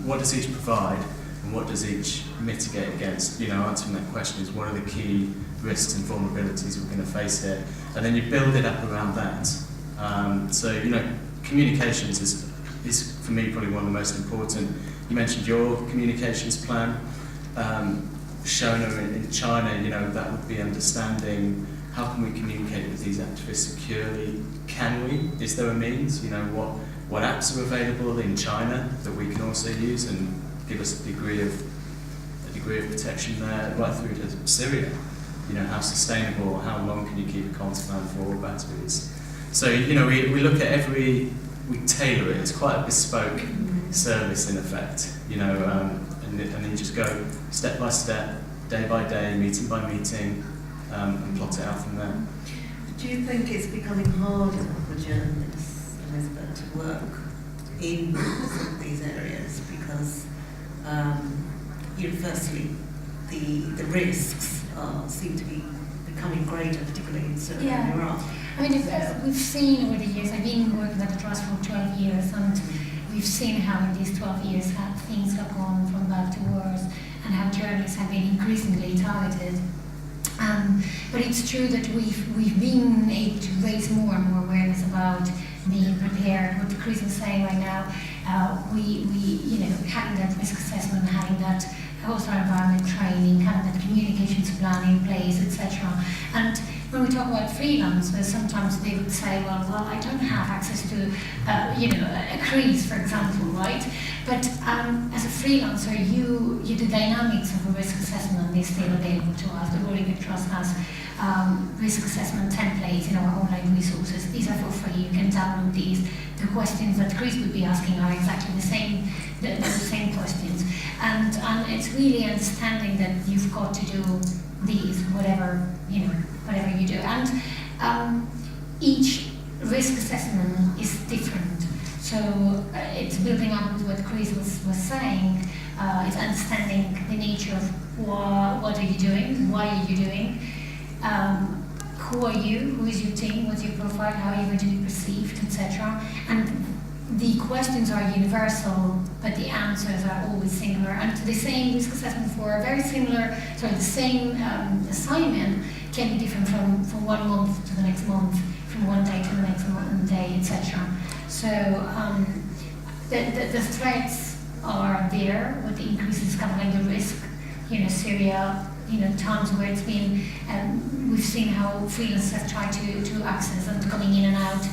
What does each provide, and what does each mitigate against? Answering that question is, what are the key risks and vulnerabilities we're going to face here? And then you build it up around that. Communications is for me probably one of the most important. You mentioned your communications plan. Shaunagh in China, that would be understanding how can we communicate with these activists securely? Can we? Is there a means? What what apps are available in China that we can also use and give us a degree of protection there, right through to Syria. You know, how sustainable, how long can you keep a comms plan for batteries? So, you know, we look at we tailor it. It's quite a bespoke service in effect, you know, and then you just go step by step, day by day, meeting by meeting, and plot it out from there. Do you think it's becoming harder for journalists, Elisabet, to work in some of these areas because, you know, firstly, the risks seem to be becoming greater, particularly in Syria and Iraq? I mean, we've seen over the years, I've been working at the Trust for 12 years, and we've seen how in these 12 years how things have gone from bad to worse, and how journalists have been increasingly targeted. But it's true that we've been able to raise more and more awareness about being prepared. What Chris was saying right now, we you know, having that risk assessment, having that hostile environment training, having that communications plan in place, etc. And when we talk about freelancers, sometimes they would say, well, I don't have access to, you know, a crease, for example, right? But as a freelancer, the dynamics of a risk assessment is still available to us. The Rory Peck Trust has risk assessment templates in our online resources. These are for free. You can download these. The questions that Chris would be asking are exactly the same questions. And it's really understanding that you've got to do these, whatever you do. And each risk assessment is different. So it's building up with what Chris was saying. It's understanding the nature of what are you doing, why are you doing, who are you, who is your team, what's your profile, how are you going to be perceived, etc. And the questions are universal, but the answers are always similar. And the same risk assessment for a very similar, the same assignment can be different from 1 month to the next month, from one day to the next day, etc. So the threats are there with the increases coming in the risk. You know, Syria, you know, times where it's been, we've seen how freelancers have tried to access and coming in and out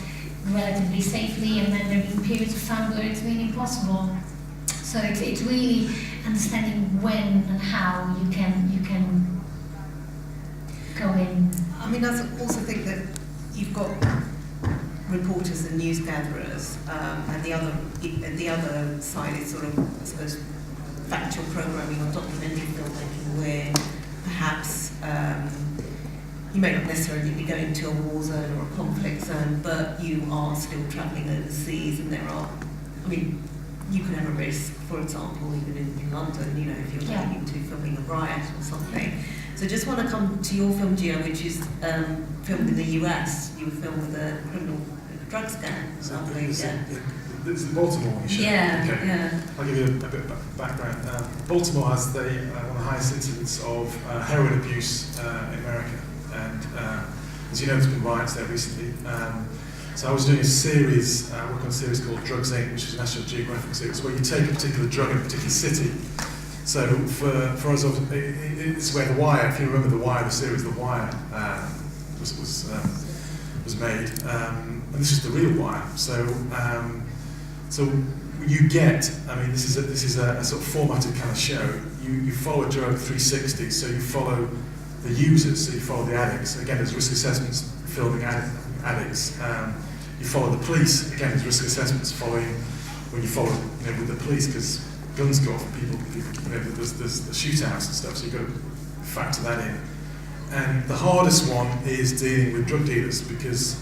relatively safely, and then there have been periods of time where it's been impossible. So it's really understanding when and how you can go in. I mean, I also think that you've got reporters and news gatherers, and the other side is sort of, I suppose, factual programming or documentary filmmaking, where perhaps you may not necessarily be going to a war zone or a conflict zone, but you are still travelling overseas, and there are, I mean, you can have a risk, for example, even in London, you know, if you're going into filming a riot or something. So just want to come to your film, Gio, which is filmed in the US. You were filmed with a criminal drugs gang, I believe, It's the Baltimore issue. Yeah, okay. yeah. I'll give you a bit of background. Baltimore has one of the highest incidents of heroin abuse in America. And as you know, there's been riots there recently. So I was doing a series, working on a series called Drugs Inc., which is a National Geographic series, where you take a particular drug in a particular city. So for us, it's where The Wire, if you remember The Wire, the series The Wire, was made. And this is the real Wire. So you get, I mean, this is a sort of formatted kind of show. You follow a drug 360, so you follow the users, so you follow the addicts. Again, there's risk assessments filming addicts. You follow the police. Again, there's risk assessments following when you follow, you know, with the police, because guns go off, people, you know, there's the shootouts and stuff. So you've got to factor that in. And the hardest one is dealing with drug dealers, because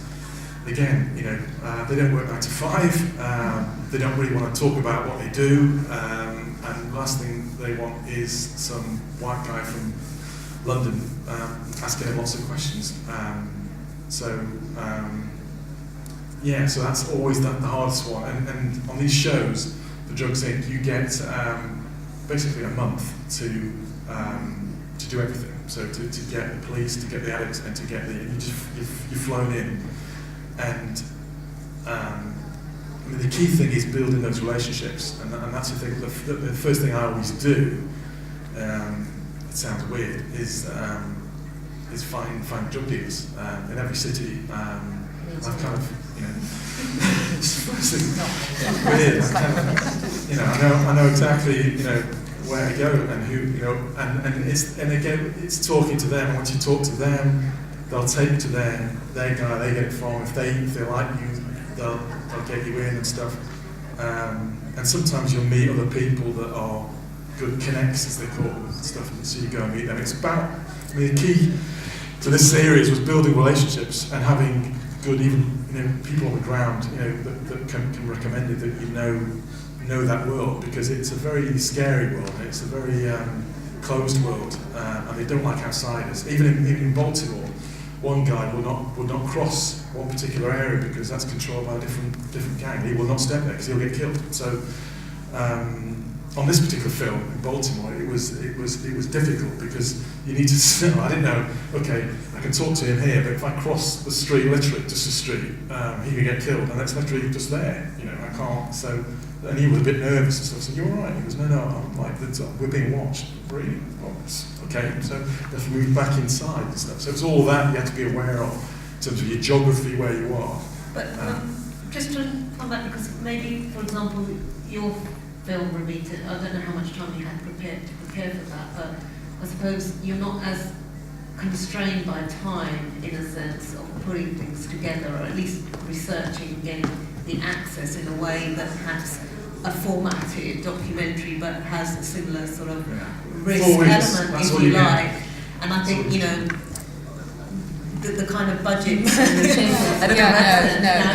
again, you know, they don't work 9 to 5. They don't really want to talk about what they do, and the last thing they want is some white guy from London asking them lots of questions. So that's always the hardest one. And on these shows, the Drugs Inc., you get basically a month to do everything. So to get the police, to get the addicts, and to get you're flown in. And I mean, the key thing is building those relationships, and that's the thing. The first thing I always do, it sounds weird, is find drug dealers in every city. I've kind of, it's weird. I know exactly, where to go and who, and again, it's talking to them. And once you talk to them, they'll take you to their guy they get it from. If they like you, they'll get you in and stuff. And sometimes you'll meet other people that are good connects, as they call them, and stuff. And so you go and meet them. It's about, the key to this series was building relationships and having good, even people on the ground, that can recommend it, that know that world, because it's a very scary world. It's a very closed world, and they don't like outsiders. Even in Baltimore, one guy will not cross one particular area because that's controlled by a different gang. He will not step there because he'll get killed. So on this particular film in Baltimore, it was difficult because you need to. I didn't know. Okay, I can talk to him here, but if I cross the street, literally just the street, he could get killed, and that's literally just there. I can't. So, and he was a bit nervous and stuff. So you're all right. He goes, no, I'm like, we're being watched. Really? Okay. So you have to move back inside and stuff. So it's all that you have to be aware of in terms of your geography, where you are. But just to come back, because maybe, for example, your film, Ramita, I don't know how much time you had to prepare for that, but I suppose you're not as constrained by time in a sense of putting things together, or at least researching and getting the access in a way that perhaps a formatted documentary but has a similar sort of risk element, if you like. And I think, the kind of budget. I don't know.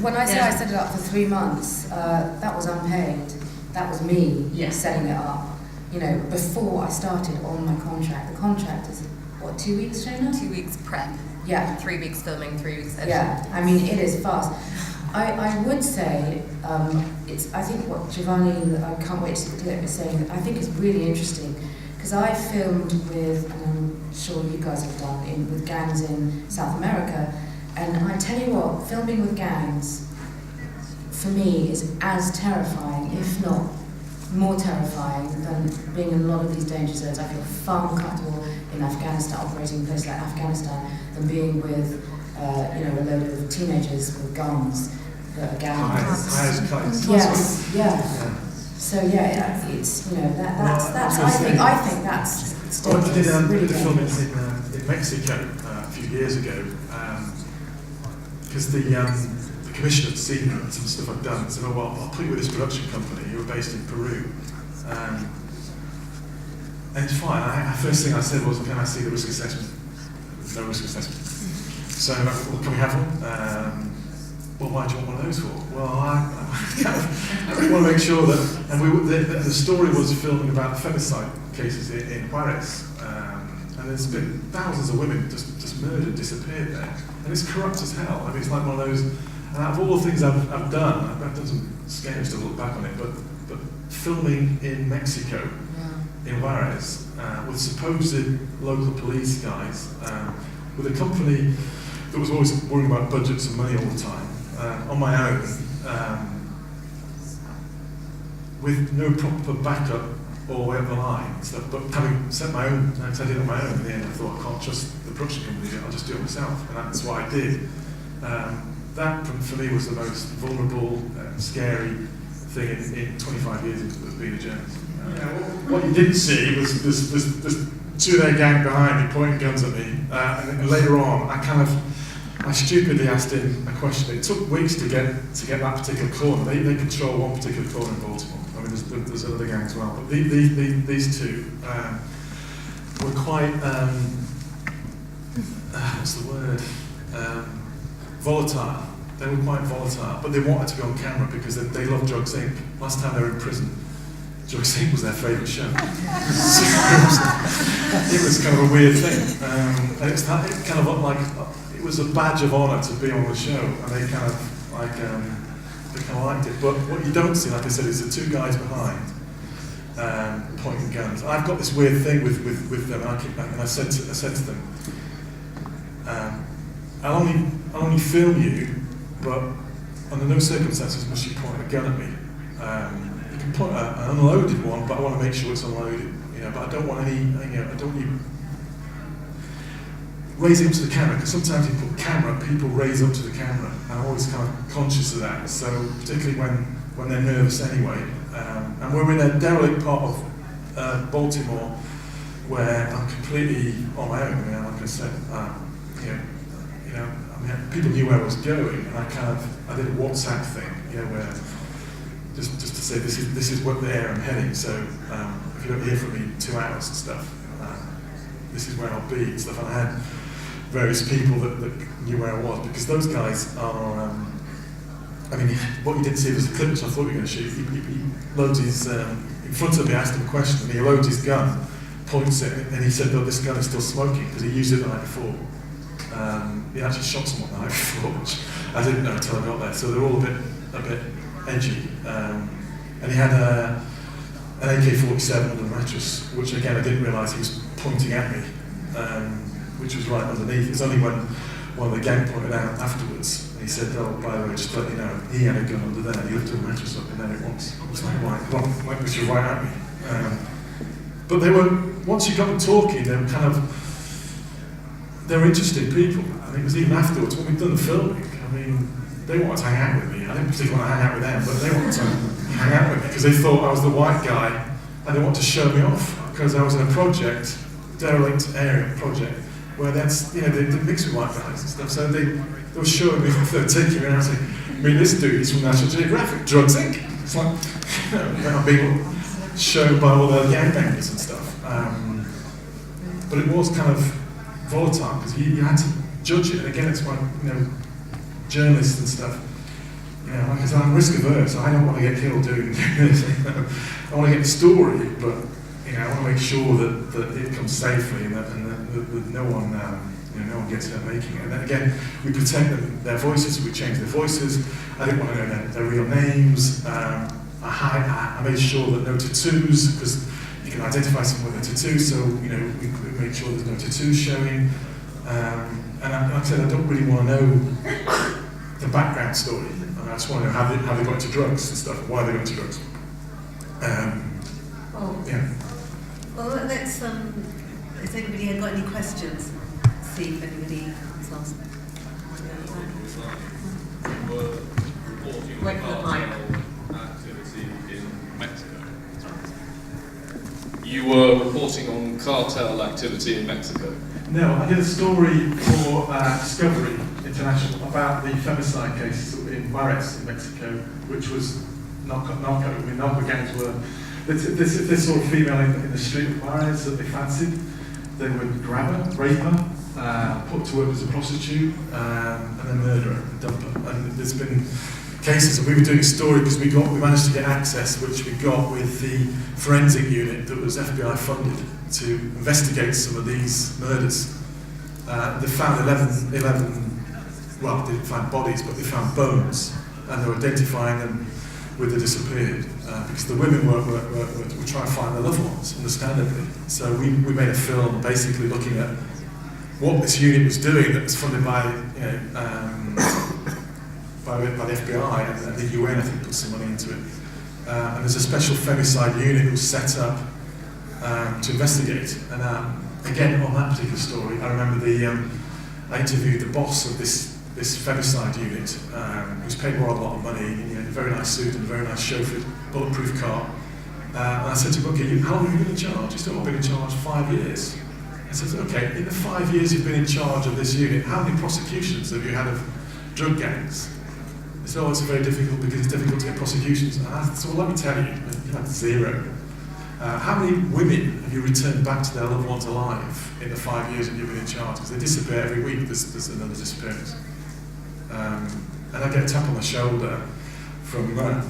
When I say I set it up for 3 months, that was unpaid. That was me setting it up. Before I started on my contract. The contract is, 2 weeks, Shaunagh? 2 weeks prep. Yeah. 3 weeks filming, 3 weeks editing. Yeah, it is fast. I would say, I think what Giovanni, I can't wait to clip, is saying, I think is really interesting, because I filmed with, and I'm sure you guys have done, with gangs in South America, and I tell you what, filming with gangs, for me, is as terrifying, if not more terrifying, than being in a lot of these danger zones. I feel far more comfortable in Afghanistan, operating in a place like Afghanistan, than being with a load of teenagers with guns that are gangs. Yes, yeah. So it's I think that's I did really a film in Mexico a few years ago, because the commissioner had seen some stuff I've done and said, I'll put you with this production company who are based in Peru. And it's fine. First thing I said was, can I see the risk assessment? There's no risk assessment. So, can we have one? Why do you want one of those for? Well, I want to make sure that, and the story was filming about femicide cases in Juarez, and there's been thousands of women just murdered, disappeared there, and it's corrupt as hell. It's like one of those. And out of all the things I've done, I've done some scary stuff to look back on it, but filming in Mexico, in Juarez, with supposed local police guys, with a company that was always worrying about budgets and money all the time, on my own, with no proper backup all the way up the line and stuff, but having set my own, I did it on my own in the end. I thought, I can't trust the production company, I'll just do it myself, and that's what I did. That, for me, was the most vulnerable, scary thing in 25 years of being a journalist. What you didn't see was there's two of their gang behind me pointing guns at me, and later on, I stupidly asked him a question. It took weeks to get that particular corner. They control one particular corner in Baltimore. I mean, there's other gangs as well, but these two were quite what's the word? Volatile. They were quite volatile, but they wanted to be on camera because they love Drugs Inc. Last time they were in prison, Drugs Inc. was their favourite show. It was kind of a weird thing. And it kind of looked like it was a badge of honour to be on the show, and they kind of liked it. But what you don't see, like I said, is the two guys behind pointing guns. I've got this weird thing with them, and I said to them, I'll only film you, but under no circumstances must you point a gun at me. You can point an unloaded one, but I want to make sure it's unloaded. But I don't want any. I don't need. raising up to the camera, because sometimes you put camera, people raise up to the camera, and I'm always kind of conscious of that, so particularly when they're nervous anyway. And we're in a derelict part of Baltimore where I'm completely on my own. Like I said, people knew where I was going, and I did a WhatsApp thing, where just to say this is where I'm heading. So if you don't hear from me in 2 hours and stuff, this is where I'll be and stuff. And I had various people that knew where I was, because those guys are. What you didn't see was the clip which I thought you were going to shoot. He loads his in front of me, asked him a question, and he loads his gun, points it, and he said, "Oh, this gun is still smoking," because he used it the night before. He actually shot someone the night before, which I didn't know until I got there. So they're all a bit edgy. And he had an AK-47 under the mattress, which again I didn't realise he was pointing at me, which was right underneath. It's only when one of the gang pointed out afterwards, and he said, "Oh, by the way, just to let you know, he had a gun under there, and he lifted the mattress up, and there it was." I was like, "Right, this was right at me." But they were, once you got them talking, they were interesting people. And it was even afterwards, when we'd done the filming, they wanted to hang out with me. I didn't particularly want to hang out with them, but they wanted to hang out with me because they thought I was the white guy, and they wanted to show me off, because I was in a project, derelict area project, where they mix with white guys and stuff. So they were showing me, they were taking me around saying, "This dude is from National Geographic, Drugs Inc." It's like, I'm being shown by all the gangbangers and stuff. But it was kind of volatile, because you had to judge it. And again, it's why, journalists and stuff, like I said, I'm risk averse, so I don't want to get killed doing this. I want to get the story, but I want to make sure that it comes safely, and that no one gets hurt making it. And then again, we protect their voices, we change their voices. I didn't want to know their real names. I made sure that no tattoos, because you can identify someone with a tattoo, so we make sure there's no tattoos showing. And like I said, I don't really want to know the background story. I just want to know how they got into drugs and stuff, why they got into drugs. Well, let's. Has anybody got any questions? See if anybody wants to ask. Wait for the mic. Activity in Mexico. You were reporting on cartel activity in Mexico. No, I did a story for Discovery International about the femicide case in Juarez, in Mexico, which was narco gangs were. They saw a female in the street of Juarez that they fancied. They would grab her, rape her, put to work as a prostitute, and then murder her and dump her. And there's been cases, and we were doing a story because we managed to get access, which we got with the forensic unit that was FBI funded to investigate some of these murders. They found 11, well, they didn't find bodies, but they found bones, and they were identifying them with the disappeared, because the women were trying to find their loved ones, understandably. So we made a film basically looking at what this unit was doing that was funded by the FBI and the UN, I think, put some money into it. And there's a special femicide unit that was set up to investigate. And again, on that particular story, I remember I interviewed the boss of this femicide unit, who's paid more a lot of money, in a very nice suit and a very nice chauffeur, bulletproof car. And I said to him, "Okay, how long have you been in charge?" He said, "I've been in charge 5 years. I said, "Okay, in the 5 years you've been in charge of this unit, how many prosecutions have you had of drug gangs?" He said, "Oh, it's very difficult because it's difficult to get prosecutions." And I said, "Well, let me tell you, you've had 0. How many women have you returned back to their loved ones alive in the 5 years that you've been in charge? Because they disappear every week, there's another disappearance." And I get a tap on the shoulder from my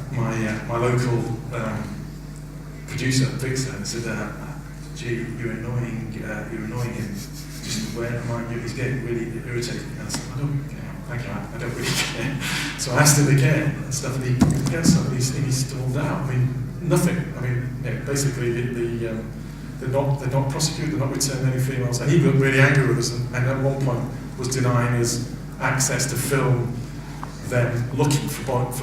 local producer, Victor, and said, "Gee, you're annoying him. Just where am I? He's getting really irritating." And I said, "Thank you, I don't really care." So I asked him again and stuff, and he stormed out. Nothing. Basically, they're not prosecuted, they're not returning any females. And he got really angry with us, and at one point was denying us access to film them looking for bones,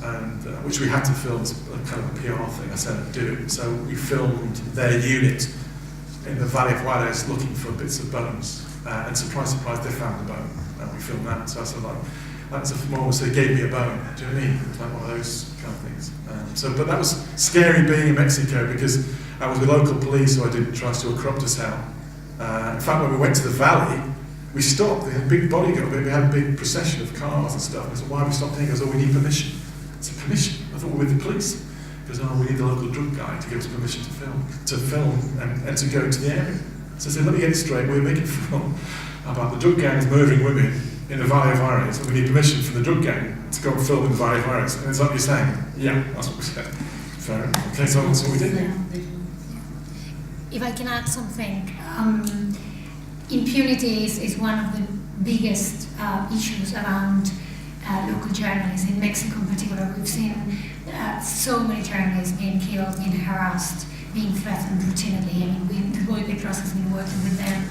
and which we had to film as a kind of a PR thing. I said, "Do it." So we filmed their unit in the Valley of Juarez looking for bits of bones, and surprise, surprise, they found the bone, and we filmed that. So I sort of like, that's a moment, so they gave me a bone. Do you know what I mean? It was like one of those kind of things. But that was scary being in Mexico, because I was with local police who I didn't trust, who were corrupt as hell. In fact, when we went to the valley, we stopped. They had a big bodyguard. We had a big procession of cars and stuff. And I said, why have we stopped here? He goes, oh, we need permission. I said, permission? I thought we were with the police. He goes, oh, we need the local drug guy to give us permission to film and to go to the area. So I said, let me get it straight. We're making a film about the drug gangs murdering women in the Valley of Juarez, and we need permission from the drug gang to go and film in the Valley of Juarez. And it's like you're saying, yeah, that's what we said. Fair enough. Okay, so that's what we did. If I can add something, impunity is one of the biggest issues around local journalists in Mexico in particular. We've seen so many journalists being killed, being harassed, being threatened routinely. I mean, the Rory Peck Trust has been working with them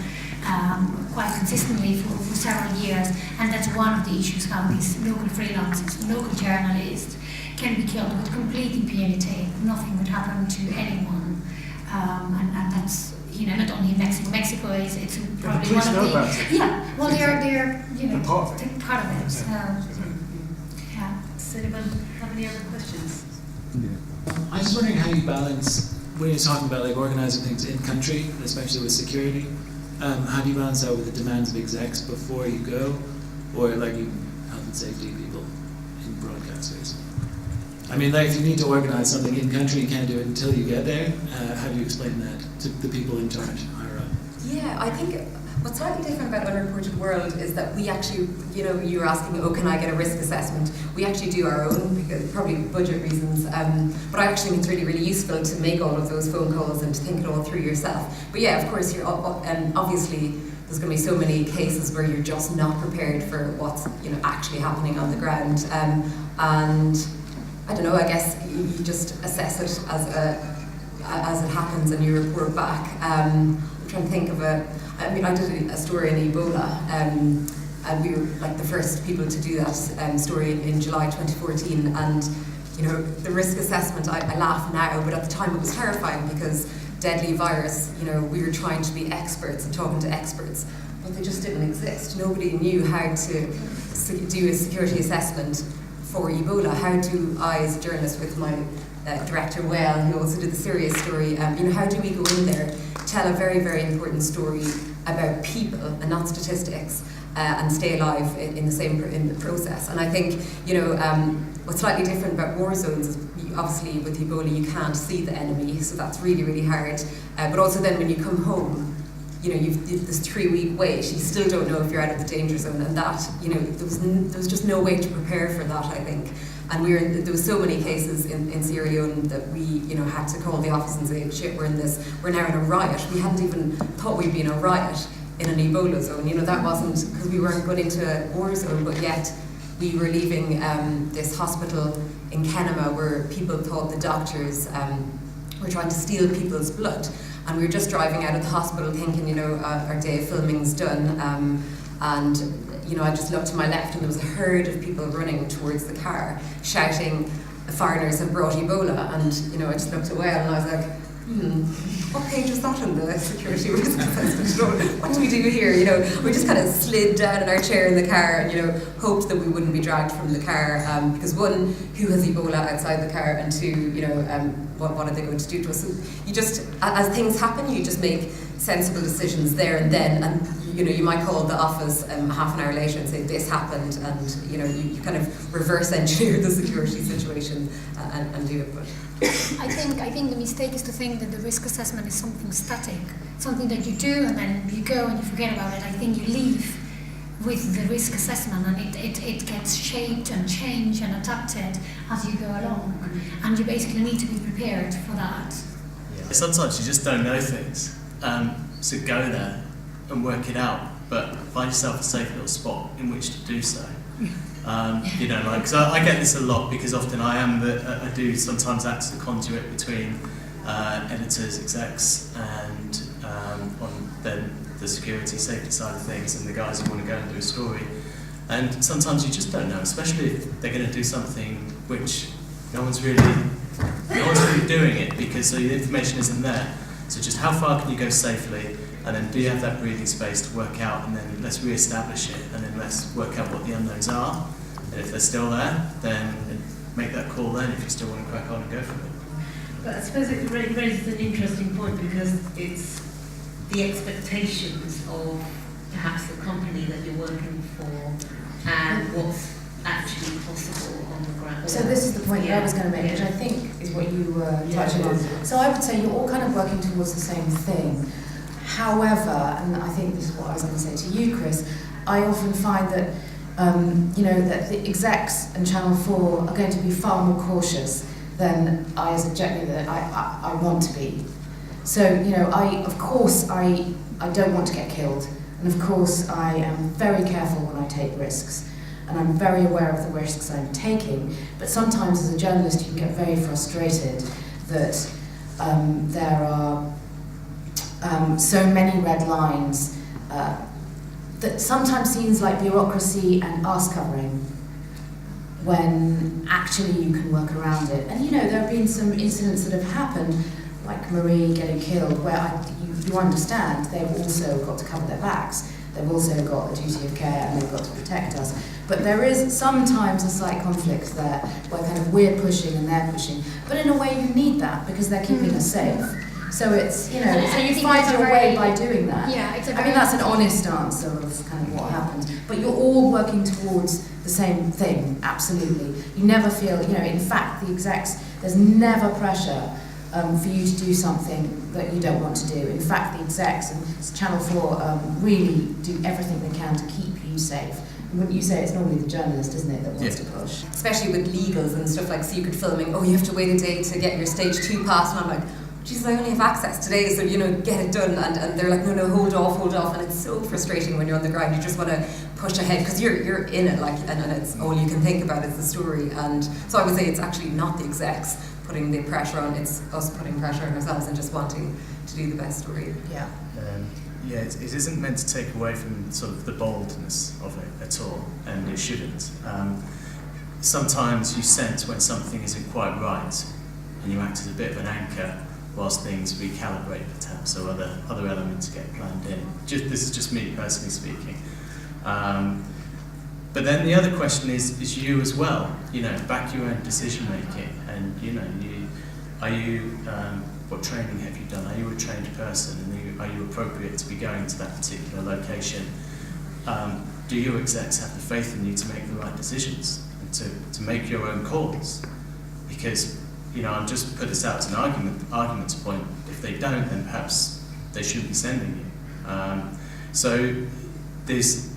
quite consistently for several years, and that's one of the issues, how these local freelancers, local journalists can be killed with complete impunity. Nothing would happen to anyone, and that's, you know, not only in Mexico. Mexico it's probably one of the yeah. Well, they're you know, part of it. So, yeah. Does anyone have any other questions? I'm just wondering how you balance, when you're talking about like organising things in country, especially with security, how do you balance that with the demands of execs before you go, or like health and safety people in broadcasters? I mean, like if you need to organise something in country, you can't do it until you get there. How do you explain that to the people in charge higher up? Yeah, I think what's slightly different about Unreported World is that we actually, you know, you were asking, oh, can I get a risk assessment? We actually do our own, because probably budget reasons, but I actually think it's really, really useful to make all of those phone calls and to think it all through yourself. But yeah, of course, you're obviously there's going to be so many cases where you're just not prepared for what's, you know, actually happening on the ground, and I don't know, I guess you just assess it as it happens and you report back. I'm trying to think of I did a story in Ebola, and we were like the first people to do that story in July 2014, and you know, the risk assessment, I laugh now, but at the time it was terrifying because deadly virus, you know, we were trying to be experts and talking to experts, but they just didn't exist. Nobody knew how to do a security assessment for Ebola. How do I, as a journalist with my director Well, who also did the Syria story, you know, how do we go in there, tell a very, very important story about people and not statistics, and stay alive in the process? And I think, you know, what's slightly different about war zones is obviously with Ebola you can't see the enemy, so that's really, really hard. But also then when you come home, you know, you've this 3-week wait, you still don't know if you're out of the danger zone, and that, you know, there was just no way to prepare for that, I think. And there was so many cases in Sierra Leone that we, you know, had to call the office and say, shit, we're now in a riot. We hadn't even thought we'd be in a riot in an Ebola zone. You know, that wasn't, because we weren't going into a war zone, but yet we were leaving this hospital in Kenema where people thought the doctors were trying to steal people's blood. And we were just driving out of the hospital thinking, you know, our day of filming's done. And, you know, I just looked to my left and there was a herd of people running towards the car, shouting, the foreigners have brought Ebola. And, you know, I just looked away and I was like, what page was that in the security risk assessment? What do we do here? You know, we just kind of slid down in our chair in the car and, you know, hoped that we wouldn't be dragged from the car, because one, who has Ebola outside the car, and two, you know, what are they going to do to us? So you just, as things happen, you just make sensible decisions there and then, and you know, you might call the office half an hour later and say this happened, and you know, you kind of reverse engineer the security situation and do it. But I think the mistake is to think that the risk assessment is something static, something that you do and then you go and you forget about it. I think you leave with the risk assessment and it gets shaped and changed and adapted as you go along, and you basically need to be prepared for that. Yeah. Sometimes you just don't know things, so go there and work it out, but find yourself a safe little spot in which to do so. You know, like, because I get this a lot, because often I do sometimes act as a conduit between editors, execs, and on then the security, safety side of things, and the guys who want to go and do a story. And sometimes you just don't know, especially if they're going to do something which no one's really doing it, because the information isn't there. So just how far can you go safely, and then do you have that breathing space to work out, and then let's re-establish it, and then let's work out what the unknowns are, and if they're still there, then make that call then if you still want to crack on and go for it. But I suppose it raises an interesting point, because it's the expectations of perhaps the company that you're working for and what's actually possible on the ground. So this is the point that I was going to make, which I think is what you were touching on. So I would say you're all kind of working towards the same thing. However, and I think this is what I was going to say to you, Chris, I often find that that the execs and Channel 4 are going to be far more cautious than I as a executive I want to be. So, of course I don't want to get killed, and of course I am very careful when I take risks, and I'm very aware of the risks I'm taking, but sometimes as a journalist you get very frustrated that there are so many red lines that sometimes seems like bureaucracy and arse covering, when actually you can work around it. And there have been some incidents that have happened, like Marie getting killed, where you understand they've also got to cover their backs, they've also got a duty of care, and they've got to protect us. But there is sometimes a slight conflict there, where kind of we're pushing and they're pushing. But in a way you need that, because they're keeping us safe. So it's, so you find your way by doing that. Yeah, it's that's an honest answer of kind of what happens. But you're all working towards the same thing, absolutely. You never feel, in fact, the execs, there's never pressure for you to do something that you don't want to do. In fact, the execs and Channel 4 really do everything they can to keep you safe. And wouldn't you say it's normally the journalist, isn't it, that wants to push? Especially with legals and stuff like secret filming. You have to wait a day to get your stage 2 pass, and I'm like, Jesus, I only have access today, so get it done. And they're like, no, hold off. And it's so frustrating when you're on the ground. You just want to push ahead, because you're in it, and it's all you can think about is the story. And so I would say it's actually not the execs putting the pressure on, it's us putting pressure on ourselves and just wanting to do the best story. Yeah. It isn't meant to take away from sort of the boldness of it at all, and it shouldn't. Sometimes you sense when something isn't quite right, and you act as a bit of an anchor whilst things recalibrate perhaps, or other elements get planned in. This is just me personally speaking. But then the other question is you as well. Back your own decision making, and what training have you done? Are you a trained person, and are you appropriate to be going to that particular location? Do your execs have the faith in you to make the right decisions and to make your own calls? Because I'm just put this out as an argument's point. If they don't, then perhaps they shouldn't be sending you. So there's,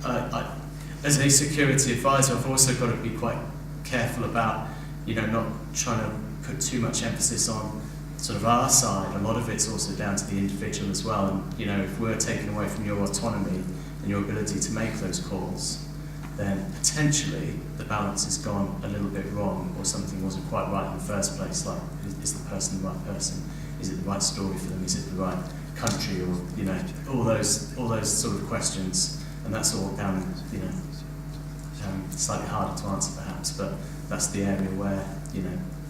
as a security advisor, I've also got to be quite careful about, not trying to put too much emphasis on sort of our side. A lot of it's also down to the individual as well. And if we're taken away from your autonomy and your ability to make those calls, then potentially the balance has gone a little bit wrong, or something wasn't quite right in the first place. Like, is the person the right person? Is it the right story for them? Is it the right country? Or all those sort of questions. And that's all down, slightly harder to answer perhaps, but that's the area where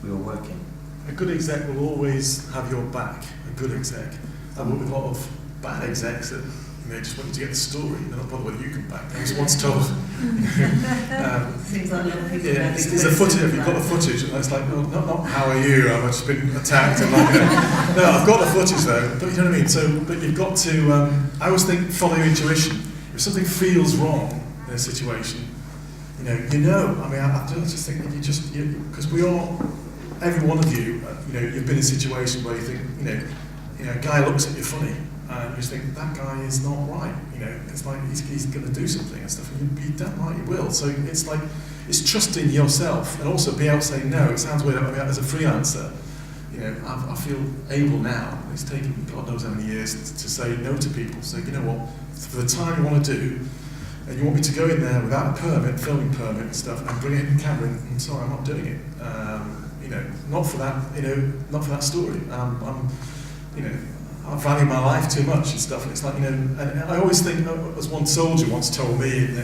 we are working. A good exec will always have your back. A good exec. I work with a lot of bad execs that just want you to get the story. They're not bothered whether you can back. I was once told. Seems like a lot of people. Yeah, it's a footage. Have you got the footage? And it's like, no, not how are you? I've just been attacked. I'm like, no, I've got the footage though. But you know what I mean. So, but you've got to. I always think follow your intuition. If something feels wrong in a situation, I mean, I just think that because we all, every one of you, you've been in a situation where you think, a guy looks at you funny. And you just think, that guy is not right, it's like he's going to do something and stuff, and you damn right he will. So it's like, it's trusting yourself, and also be able to say no. It sounds weird, as a freelancer, I feel able now, it's taken God knows how many years to say no to people. So you know what, for the time you want to do, and you want me to go in there without a permit, filming permit and stuff, and bring it in the camera, and I'm sorry, I'm not doing it. Not for that, not for that story. I value my life too much and stuff, and it's like, and I always think, as one soldier once told me in I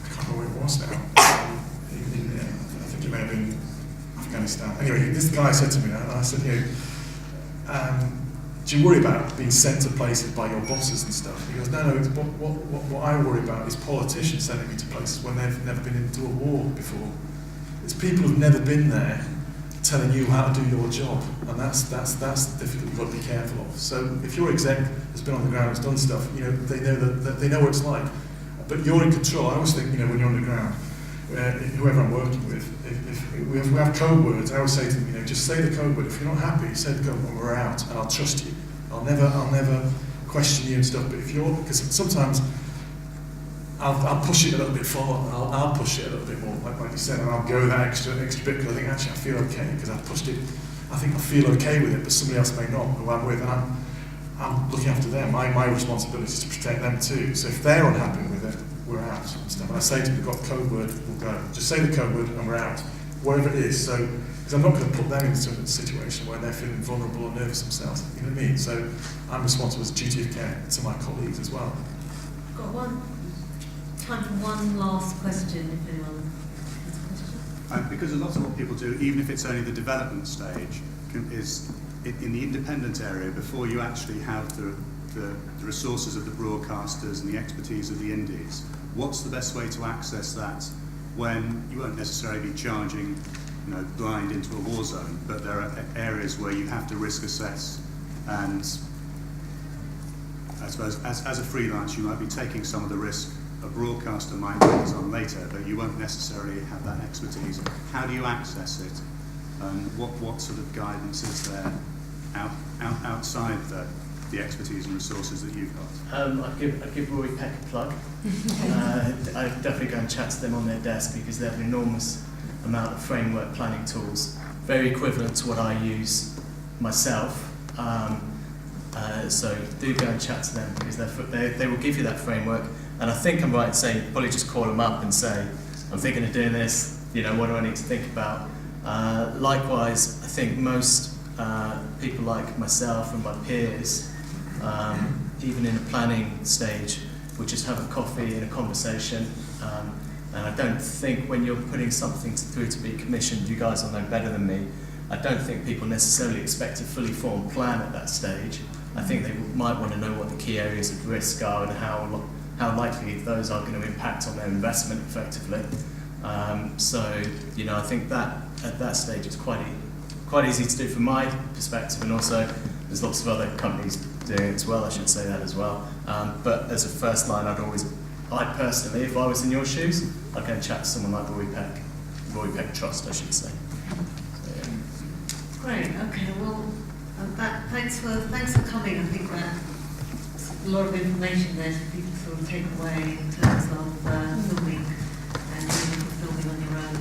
can't remember where it was now, I think it may have been Afghanistan. Anyway, this guy said to me, and I said, do you worry about being sent to places by your bosses and stuff? He goes, no, it's what I worry about is politicians sending me to places when they've never been into a war before. It's people who've never been there telling you how to do your job, and that's the difficult you've got to be careful of. So if your exec has been on the ground, has done stuff, you know, they know that they know what it's like, but you're in control. I always think, you know, when you're on the ground, whoever I'm working with, if we have code words, I always say to them, you know, just say the code word. If you're not happy, say the code word and we're out, and I'll trust you. I'll never question you and stuff. But if you're, because sometimes I'll push it a little bit forward. I'll push it a little bit more, like you said, and I'll go that extra bit because I think actually I feel okay because I've pushed it. I think I feel okay with it, but somebody else may not who I'm with, and I'm looking after them. My responsibility is to protect them too. So if they're unhappy with it, we're out and stuff. And I say to them, we've got the code word, we'll go. Just say the code word and we're out, wherever it is. So because I'm not going to put them into a situation where they're feeling vulnerable or nervous themselves. You know what I mean? So I'm responsible as a duty of care to my colleagues as well. Got time for one last question, if anyone has a question. Because a lot of what people do, even if it's only the development stage, is in the independent area before you actually have the resources of the broadcasters and the expertise of the indies. What's the best way to access that when you won't necessarily be charging, you know, blind into a war zone, but there are areas where you have to risk assess, and I suppose as a freelance you might be taking some of the risk a broadcaster might take this on later, but you won't necessarily have that expertise. How do you access it? And what sort of guidance is there outside the expertise and resources that you've got? I'd give Rory Peck a plug. I'd definitely go and chat to them on their desk because they have an enormous amount of framework planning tools, very equivalent to what I use myself. So do go and chat to them because they will give you that framework. And I think I'm right in saying probably just call them up and say, I'm thinking of doing this, you know, what do I need to think about? Likewise, I think most people like myself and my peers, even in a planning stage, will just have a coffee and a conversation. And I don't think when you're putting something through to be commissioned, you guys will know better than me, I don't think people necessarily expect a fully formed plan at that stage. I think they might want to know what the key areas of risk are and how likely those are going to impact on their investment effectively. So, you know, I think that at that stage it's quite easy to do from my perspective, and also there's lots of other companies doing it as well, I should say that as well. But as a first line, I personally, if I was in your shoes, I'd go and chat to someone like Rory Peck Trust, I should say. So, yeah. Great, okay, well, thanks for coming. I think that's a lot of information there for people to sort of take away in terms of filming and filming on your own.